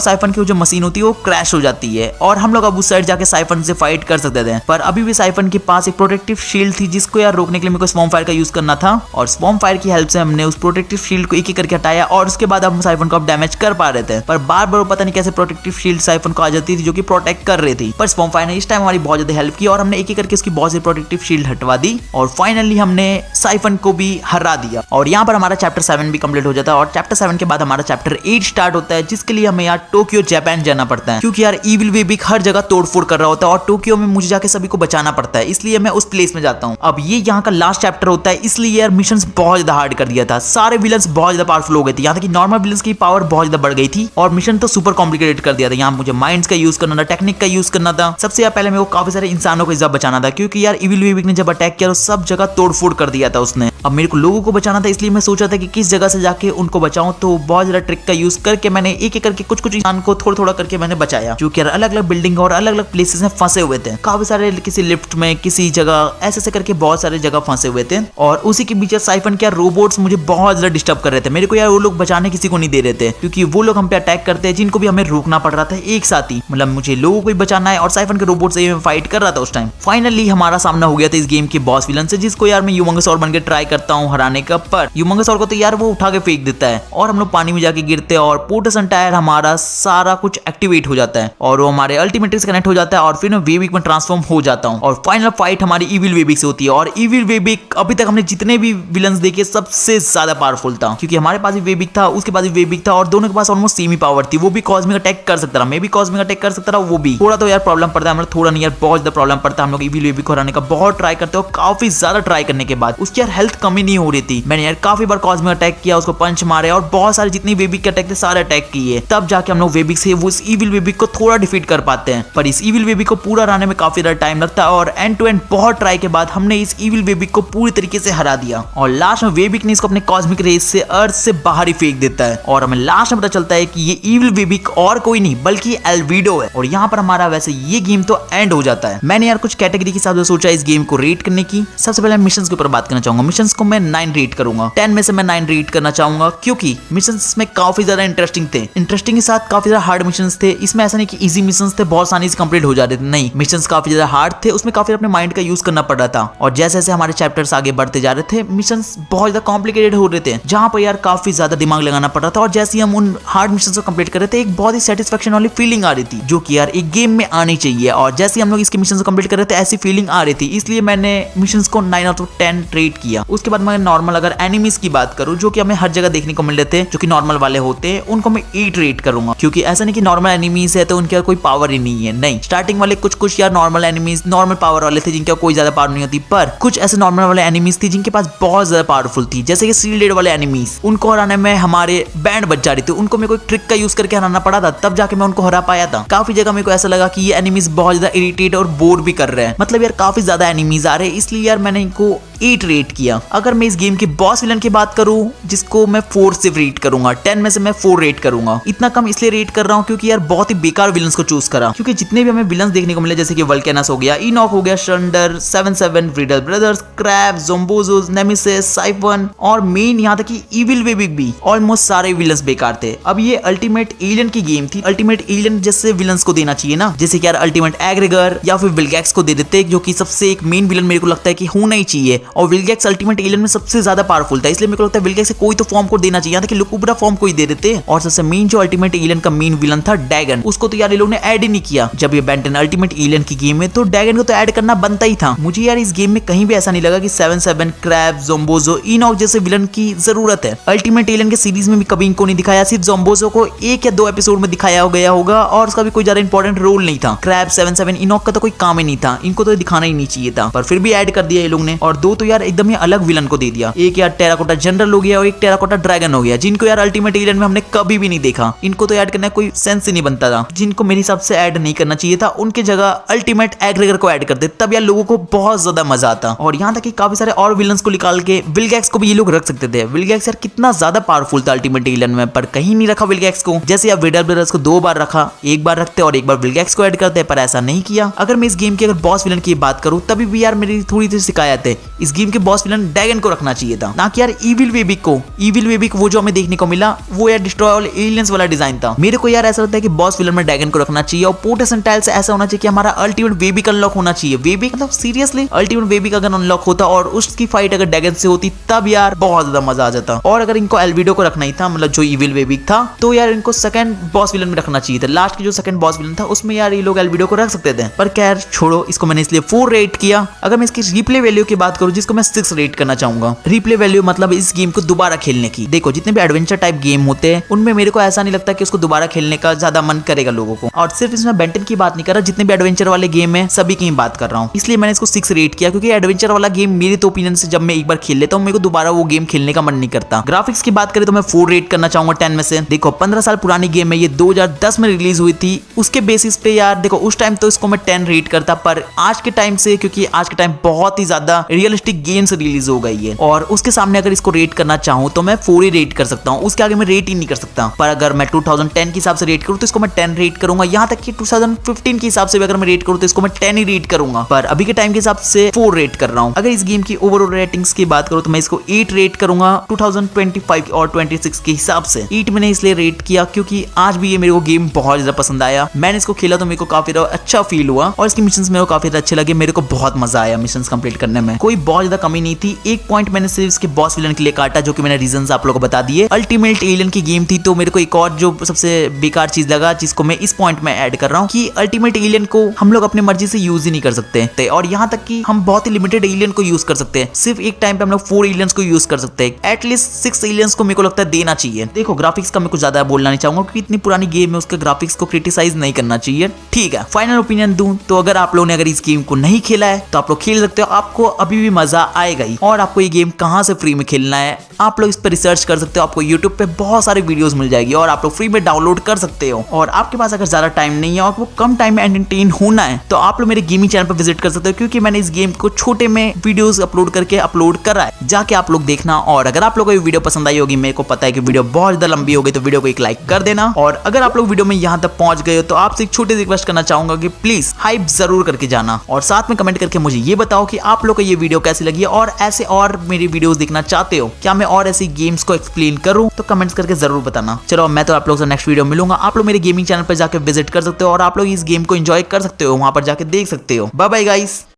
साइफन की जो मशीन होती है वो क्रैश हो जाती है और हम लोग अब उस साइड जाके साइफन से फाइट कर सकते थे। पर अभी भी साइफन के पास एक प्रोटेक्टिव शील्ड थी जिसको यार रोकने के लिए मेरे को स्पॉम फायर का यूज करना था और स्पॉम फायर की हेल्प से हमने उस प्रोटेक्टिव शील्ड को एक एक करके हटाया और उसके बाद हम साइफन को अब डैमेज कर पा रहे थे। पर बार बार पता नहीं कैसे प्रोटेक्टिव शील्ड साइफन को आ जाती थी जो कि प्रोटेक्ट कर रही थी, पर स्पॉम फायर ने इस टाइम हमारी बहुत ज्यादा हेल्प की और हमने एक एक करके उसकी बहुत सी प्रोटेक्टिव शील्ड हटवा दी और फाइनली हमने साइफन को भी हरा दिया। और यहाँ पर हमारा चैप्टर 7 भी कंप्लीट हो जाता है और चैप्टर 7 के बाद हमारा चैप्टर 8 स्टार्ट होता है जिसके लिए हमें यार टोक्यो जापान जाना पड़ता है क्योंकि यार इविल वेबिक हर जगह तोड़फोड़ कर रहा होता है और टोक्यो में मुझे जाके सभी को बचाना पड़ता है, इसलिए मैं उस प्लेस में जाता हूँ। अब ये यहाँ का लास्ट चैप्टर होता है इसलिए यार मिशंस बहुत ज्यादा हार्ड कर दिया था, सारे विलन्स बहुत ज्यादा पावरफुल हो गए थे, यहाँ तक कि नॉर्मल विलन्स की पावर बहुत ज्यादा बढ़ गई थी और मिशन तो सुपर कॉम्प्लिकेटेड कर दिया था। यहाँ मुझे माइंड्स का यूज करना था, टेक्निक का यूज करना था। सबसे पहले मेरे को काफी सारे इंसानों को इज्जत बचाना था क्योंकि यार इविल वेबिक ने जब अटैक किया तो सब जगह तोड़फोड़ कर दिया था उसने। अब मेरे को लोगों को बचाना था इसलिए मैं सोचा था कि किस जगह से जाके उनको बचाऊं, तो बहुत ज्यादा ट्रिक का यूज करके मैंने एक एक करके कुछ इंसान को थोड़ा थोड़ा करके मैंने बचाया जो कि यार अलग अलग बिल्डिंग और अलग अलग प्लेसेस में फंसे हुए थे, काफी सारे किसी लिफ्ट में किसी जगह ऐसे करके बहुत सारे जगह फंसे हुए थे। और उसी के बीच साइफन के रोबोट्स मुझे बहुत ज्यादा डिस्टर्ब कर रहे थे, मेरे को यार वो लोग बचाने किसी को नहीं दे रहे थे क्योंकि वो लोग हम पे अटैक करते हैं जिनको भी हमें रोकना पड़ रहा था एक साथ ही, मतलब मुझे लोगों को भी बचाना है और साइफन के रोबोट से फाइट कर रहा था उस टाइम। फाइनली हमारा सामना हो गया था इस गेम के बॉस विलन से जिसको यार मैं ह्यूमंगसॉर बन के ट्राई करता हूँ हराने का, पर ह्यूमंगसॉर को तो यार वो उठा के फेंक देता है और हम लोग पानी में जाके गिरते हैं और पोर्टस एंटायर हमारा सारा कुछ एक्टिवेट हो जाता है और वो हमारे अल्टीमेटरी से कनेक्ट हो जाता है और फिर मैं वेबिक में ट्रांसफॉर्म हो जाता हूँ और फाइनल फाइट हमारी इविल वेबिक से होती है। और इविल वेबिक अभी तक हमने जितने भी विलन्स देखे सबसे ज्यादा पावरफुल था क्योंकि हमारे पास भी वेबिक था, उसके पास भी वेबिक था और दोनों के पास ऑलमोस्ट सेम ही पावर थी। वो भी कॉस्मिक अटैक कर सकता था, मैं भी कॉस्मिक अटैक कर सकता था, वो भी थोड़ा तो यार प्रॉब्लम पड़ता है, मतलब थोड़ा नहीं यार बहुत ज्यादा प्रॉब्लम पड़ता है। हम लोग इविल वेबिक को हराने का बहुत ट्राई करते हो, काफी ज्यादा ट्राई करने के बाद उसकी यार हेल्थ कमी नहीं हो रही थी। मैंने यार काफी बार कॉस्मिक अटैक किया, उसको पंच मारे और बहुत सारे जितने वेबिक के अटैक थे सारे अटैक किए, तब जाके हम लोग वेबिक से वो इस इविल वेबिक को थोड़ा डिफीट कर पाते हैं। पर इस इविल वेबिक को पूरा हराने में काफी ज्यादा टाइम लगता है और एंड टू एंड बहुत ट्राई के बाद हमने इस इविल वेबिक को पूरी तरीके से हरा दिया और लास्ट में वेबिक ने इसको अपने कॉस्मिक रेस से अर्थ से बाहर ही फेंक देता है और हमें लास्ट में पता चलता है कि ये इविल वेबिक और कोई नहीं बल्कि एल्विडो है। और यहाँ पर हमारा वैसे ये गेम तो एंड हो जाता है। मैंने यार कुछ कैटेगरी के हिसाब से सोचा इस गेम को रेट करने की। सबसे पहले मिशंस के ऊपर बात करना चाहूंगा। मिशंस को मैं 9 रेट करूंगा, 10 में से मैं 9 रेट करना चाहूंगा क्योंकि मिशंस में काफी ज्यादा इंटरेस्टिंग थे, इंटरेस्टिंग के साथ काफी ज्यादा हार्ड मिशंस थे। इसमें ऐसा नहीं कि इजी मिशंस थे बहुत आसानी से कंप्लीट हो जाते थे, नहीं, मिशंस काफी ज्यादा हार्ड थे, उसमें काफी अपने माइंड का यूज करना पड़ रहा था और जैसे जैसे हमारे चैप्टर्स आगे बढ़ते जा रहे थे मिशंस बहुत ज्यादा कॉम्प्लिकेटेड हो रहे थे जहां पर यार काफी ज्यादा दिमाग लगाना पड़ रहा था और जैसे हम उन हार्ड मिशंस को कंप्लीट कर रहे थे एक बहुत ही सेटिस्फेक्शन वाली फीलिंग आ रही थी जो कि यार एक गेम में आनी चाहिए और जैसे हम लोग इसके मिशंस को कंप्लीट कर रहे थे ऐसी फीलिंग आ रही थी, इसलिए मैंने मिशंस को 9 आउट ऑफ 10 रेट किया। उसके बाद मैं नॉर्मल अगर एनिमीज की बात करूं जो कि हमें हर जगह देखने को मिल रहे थे जो कि नॉर्मल वाले होते हैं उनको मैं 8 रेट करूंगा क्योंकि ऐसा नहीं कि नॉर्मल एनिमीज है तो उनके कोई पावर ही नहीं है, नहीं, स्टार्टिंग वाले कुछ यार नॉर्मल एनिमीज नॉर्मल पावर वाले थे जिनका कोई ज्यादा पावर नहीं होती, पर कुछ ऐसे नॉर्मल वाले एनिमीज थे जिनके पास बहुत ज्यादा पावरफुल थी जैसे कि शील्डेड वाले एनिमीज, उनको हराने में हमारे बैंड बच जा रही थी, उनको मेरे को एक ट्रिक का यूज करके हराना पड़ा था तब जाके मैं उनको हरा पाया था। काफी जगह मेरे को ऐसा लगा कि ये एनिमीज बहुत ज्यादा इरिटेट और बोर भी कर रहे हैं, मतलब यार काफी ज्यादा एनिमीज आ रहे हैं, इसलिए यार मैंने इनको 8 रेट किया। अगर मैं इस गेम के बॉस विलन की बात करूं जिसको मैं 4 से रेट करूंगा, 10 में से मैं 4 रेट करूंगा। इतना कम इसलिए रेट कर रहा हूं क्योंकि यार बहुत ही बेकार विलन्स को चूज करा क्योंकि जितने भी हमें विलन्स देखने को मिले जैसे कि वल्केनस हो गया, इनॉक हो गया, शंडर, 7-7, riddle brothers, Crab, Zombozo, Nemesis, Psyphon और मेन यहाँ तक कि इविल वेबिक भी, ऑलमोस्ट सारे विलन्स बेकार थे। अब ये अल्टीमेट एलियन की गेम थी, अल्टीमेट एलियन जैसे विलन्स को देना चाहिए ना, जैसे कि यार अल्टीमेट एग्रेगर या फिर विलगैक्स को दे देते जो कि सबसे एक मेन विलन मेरे को लगता है कि होना ही चाहिए और विलगैक्स अल्टीमेट एलियन में सबसे ज्यादा पावरफुल था, इसलिए मेरे को लगता है विलगैक्स से कोई तो फॉर्म को देना चाहिए था कि लुकुब्रा फॉर्म को ही दे देते। और सबसे मेन जो अल्टीमेट एलियन का मेन विलन था डैगन, उसको तो यार ये लोग ने ऐड ही नहीं किया। जब ये बेंटन अल्टीमेट एलियन की गेम है तो डैगन को तो ऐड करना बनता ही था। मुझे यार इस गेम में कहीं भी ऐसा नहीं लगा कि 7-7, क्रैब, ज़ोम्बोज़ो, इनॉक जैसे विलन की जरूरत है। अल्टीमेट एलियन के सीरीज में भी कभी इनको नहीं दिखाया, सिर्फ ज़ोम्बोज़ो को 1 या 2 एपिसोड में दिखाया गया होगा और उसका भी कोई ज्यादा इंपॉर्टेंट रोल नहीं था। क्रैब, 7-7, इनॉक का तो कोई काम ही नहीं था, इनको तो दिखाना ही नहीं चाहिए था, पर फिर भी ऐड कर दिया ये लोग ने। और 2 तो यार एकदम ही अलग विलन को दे दिया, एक यार टेराकोटा जनरल हो गया और एक टेराकोटा ड्रैगन हो गया, जिनको यार अल्टीमेट एलियन में हमने कभी भी नहीं देखा। इनको तो ऐड करना कोई सेंस ही नहीं बनता था, जिनको मेरे हिसाब से ऐड नहीं करना चाहिए चाहिए था, उनके जगह अल्टीमेट एग्रेगर को ऐड करते, तब यार लोगों को बहुत ज्यादा मजा आता। और यहाँ तक कि काफी सारे और विलन्स को निकाल के विलगैक्स को भी ये लोग रख सकते थे। विलगैक्स यार कितना ज्यादा पावरफुल था अल्टीमेट एलियन में, पर कहीं नहीं रखा विलगैक्स को। जैसे आप वेडर ब्रदर्स को 2 बार रखा, एक बार रखते और एक बार विलगैक्स को ऐड करते, पर ऐसा नहीं किया। अगर मैं इस गेम की अगर बॉस विलन की बात करूं, तभी भी यार मेरी थोड़ी सी शिकायत है, इस गेम के बॉस विलन ड्रैगन को रखना चाहिए था, ना कि यार इविल वेबिक को। इविल वेबिक वो जो हमें देखने को मिला वो यार डिस्ट्रॉय ऑल एलियंस वाला डिजाइन था। मेरे को यार ऐसा लगता है कि बॉस विलन में ड्रैगन को रखना चाहिए, और पोर्टस एंड टाइल्स ऐसा होना चाहिए कि हमारा अल्टीमेट वेबिक अनलॉक होना चाहिए। वेबिक मतलब सीरियसली अल्टीमेट वेबिक अगर अनलॉक होता और उसकी फाइट अगर ड्रैगन से होती, तब यार बहुत ज्यादा मजा आ जाता। और अगर इनको एल्विडो को रखना ही था, मतलब जो इविल वेबिक था, तो यार इनको सेकंड बॉस विलन में रखना चाहिए था। लास्ट की जो सेकंड बॉस विलन था उसमें यार ये लोग एल्विडो को रख सकते थे, पर खैर छोड़ो, इसको मैंने इसलिए 4 रेट किया। अगर मैं इसकी रिप्ले वैल्यू की बात करूं, जिसको मैं 6 रेट करना चाहूंगा। रिप्ले वैल्यू मतलब इस गेम को दोबारा खेलने की। देखो जितने भी एडवेंचर टाइप गेम होते हैं उनमें मेरे को ऐसा नहीं लगता कि उसको दोबारा खेलने का ज्यादा मन करेगा लोगों को। और सिर्फ इसमें बेंटन की बात नहीं कर रहा, जितने भी एडवेंचर वाले गेम है सभी की बात कर रहा हूँ, इसलिए मैंने इसको 6 रेट किया। क्योंकि एडवेंचर वाला गेम मेरे तो ओपिनियन से जब मैं एक बार खेल लेता हूँ, मेरे को दोबारा वो गेम खेलने का मन नहीं करता। ग्राफिक्स की बात करें तो मैं 4 रेट करना चाहूंगा 10 में से। देखो 15 साल पुरानी गेम है, ये 2010 में रिलीज हुई थी। उसके बेसिस पे यार देखो उस टाइम तो इसको मैं 10 रेट करता, पर आज के टाइम से, क्योंकि आज के टाइम बहुत ही ज्यादा रियलिस्टिक गेम्स रिलीज हो गई है, और उसके सामने अगर इसको रेट करना चाहूँ तो मैं 4 ही रेट कर सकता हूँ, उसके आगे मैं रेट ही नहीं कर सकता। पर अगर मैं 2010 के हिसाब से रेट करूँ तो इसको मैं 10 रेट करूंगा। यहाँ तक कि 2015 के हिसाब से भी अगर मैं रेट करूँ तो इसको मैं 10 ही रेट करूंगा, पर अभी के टाइम के हिसाब से 4 रेट कर रहा हूँ। अगर इस गेम की ओवरऑल रेटिंग्स की बात करूँ तो मैं इसको 8 रेट करूंगा 2025 और 26 के हिसाब से। 8 मैंने इसलिए रेट किया क्योंकि आज भी ये मेरे को गेम बहुत ज्यादा पसंद आया। मैंने इसको खेला तो मेरे को काफी अच्छा फील हुआ, और इसकी मिशंस मेरे को काफी अच्छे लगे। मेरे को बहुत मजा आया मिशंस कंप्लीट करने में, कोई बहुत ज्यादा कमी नहीं थी। एक पॉइंट मैंने सिर्फ इसके बॉस विलन के लिए काटा, जो कि मैंने रीजंस आप लोगों को बता दिए। अल्टीमेट एलियन की गेम थी, तो मेरे को एक और जो सबसे बेकार चीज लगा, जिसको मैं इस पॉइंट में ऐड कर रहा हूँ, कि अल्टीमेट एलियन को हम लोग अपनी मर्जी से यूज ही नहीं कर सकते, और यहाँ तक कि हम बहुत ही लिमिटेड एलियन को यूज कर सकते हैं। सिर्फ एक टाइम पे हम लोग 4 एलियंस को यूज कर सकते हैं। एटलीस्ट 6 एलियंस को मेरे को लगता है देना चाहिए। देखो ग्राफिक्स का मैं कुछ ज्यादा बोलना नहीं चाहूंगा, क्योंकि इतनी पुरानी गेम है, उसके ग्राफिक्स को क्रिटिसाइज नहीं करना चाहिए। ठीक है, फाइनल ओपिनियन दूं तो अगर आप लोगों ने अगर इस गेम को नहीं खेला है तो आप लोग खेल सकते हो, आपको अभी भी मजा आएगा ही। और आपको ये गेम कहाँ से फ्री में खेलना है, आप लोग इस पर रिसर्च कर सकते हो। आपको यूट्यूब पे बहुत सारे वीडियोस मिल जाएगी, और आप लोग फ्री में डाउनलोड कर सकते हो। और आपके पास अगर ज्यादा टाइम नहीं है और वो कम टाइम में एंटरटेन होना है, तो आप लोग मेरे गेमिंग चैनल पर विजिट कर सकते हो, क्योंकि मैंने इस गेम को छोटे में वीडियोस अपलोड करके अपलोड करा है, जाके आप लोग देखना। और अगर आप लोगों को ये वीडियो पसंद आई होगी, मेरे को पता है कि वीडियो बहुत ज्यादा लंबी हो गई, तो वीडियो को एक लाइक कर देना। और अगर आप लोग वीडियो में यहाँ तक पहुंच गए हो तो आपसे एक छोटी सी रिक्वेस्ट करना चाहूंगा कि प्लीज हाइप जरूर करके जाना, और साथ में कमेंट करके मुझे ये बताओ कि आप लोग को ये वीडियो कैसी लगी, और ऐसे और मेरी वीडियोस देखना चाहते हो क्या, मैं और ऐसी गेम्स को एक्सप्लेन करूं, तो कमेंट्स करके जरूर बताना। चलो मैं तो आप लोगों से नेक्स्ट वीडियो मिलूंगा। आप लोग मेरे गेमिंग चैनल पर जाकर विजिट कर सकते हो, और आप लोग इस गेम को एंजॉय कर सकते हो, वहां पर जाके देख सकते हो। Bye bye guys.